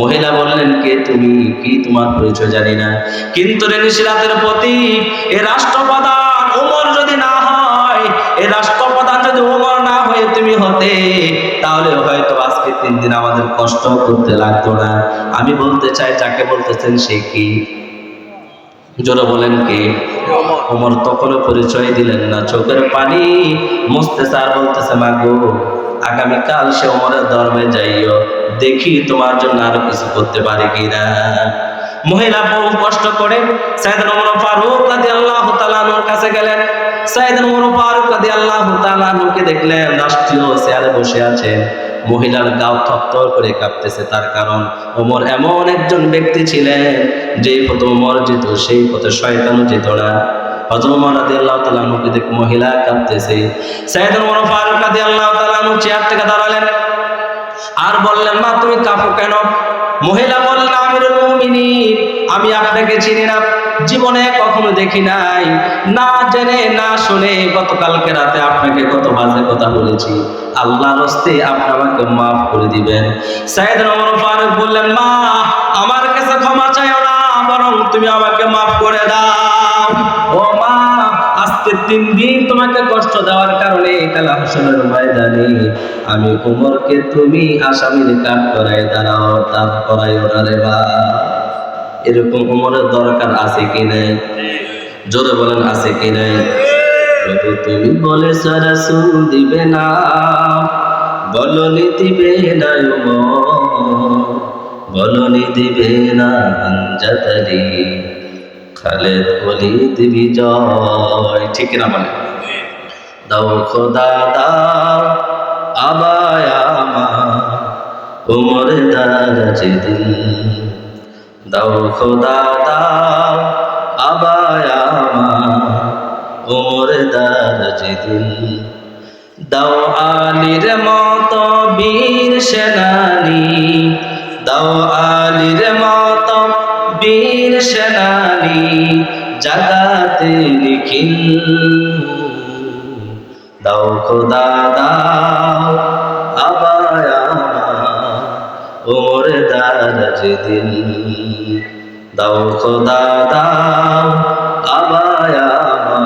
মহিলা বললেন, কে তুমি, কি তোমার পরিচয় জানি না, কিন্তু রে নিশিরাতের প্রতি এ রাষ্ট্রপ্রধান ওমর যদি না হয়, এ রাষ্ট্রপ্রধান যদি ওমর না হয়ে তুমি হতে, তাহলে হয়তো আজকে 3 দিন আমাদের কষ্ট করতে লাগতো না। আমি বলতে চাই, যাকে বলতেছেন সে কি? জোরে বলেন কে? ওমর তখনও পরিচয় দিলেন না, চোখের পানি মুছতেছে আর বলতেছে, মা গো আগামীকাল সে ওমরের দরবারে যাইও, দেখি তোমার জন্য আরো কিছু করতে পারি কিনা। মহিলা বহু কষ্ট করে সাইয়েদনা ওমর ফারুক রাদিয়াল্লাহু তাআলা আনহুর কাছে গেলেন। সাইয়েদনা ওমর ফারুক রাদিয়াল্লাহু তাআলা আনহুকে দেখলেন রাষ্ট্রীয় চেয়ারে বসে আছেন। মহিলার গাও থরথর করে কাঁপতেছে, তার কারণ ওমর এমন একজন ব্যক্তি ছিলেন যে পথে ওমর যেত সেই পথে শয়তানও যেত না। হযরত ওমর রাদিয়াল্লাহু তাআলা আনহুকে দেখে মহিলা কাঁপতেছে। সাইয়েদনা ওমর ফারুক রাদিয়াল্লাহু তাআলা আনহু চেয়ার থেকে দাঁড়ালেন আর বললেন, মা তুমি কাঁপো কেন? মহিলা বললেন, আমিরুল মুমিনিন, আমি আপনাকে চিনি না, জীবনে কখনো দেখি নাই, না জেনে না শুনে গতকালকে রাতে আপনাকে কত বাজে কথা বলেছি, আল্লাহর হস্তে আপনি আমাকে মাফ করে দিবেন। সাইয়েদনা ওমর ফারুক বললেন, মা আমার কাছে ক্ষমা চাইও না, বরং তুমি আমাকে মাফ করে দাও। ও মা, আজকে 3 দিন তোমাকে কষ্ট দেওয়ার কারণে কাল হাসরের ময়দানে আমি ওমরকে তুমি আসামির কাঠ করায় দাঁড়াও, তাপ করাইও না রে মা। এরকম ওমরের দরকার আছে কি নাই? জোরে বলেন আছে কি নাই? প্রভু তুমি বলেছ রাসূল দিবে না, বলনি দিবে না ওমর, বলনি দিবে না হামজাতারি, খালেদ ওলীদ বিজয়, ঠিক না বলে? দাও খোদা দাও আবায়া মা, ওমর দারাজ দিল, দাও খোদা দাও আবায়া মা, ওমর দারাজ দিল, দাও আলীর মতো বীর সেনানী, দাও আলীর মতো বীর সেনানী, জাগাতে নিখিল, দাও খোদা দাও আবায়া মা, ওমর দারাজ দিল, দাও খোদা দাও আবায়া মা,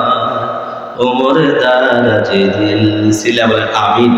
ওমর দারাজ দিল। সিলা বলে আমিন।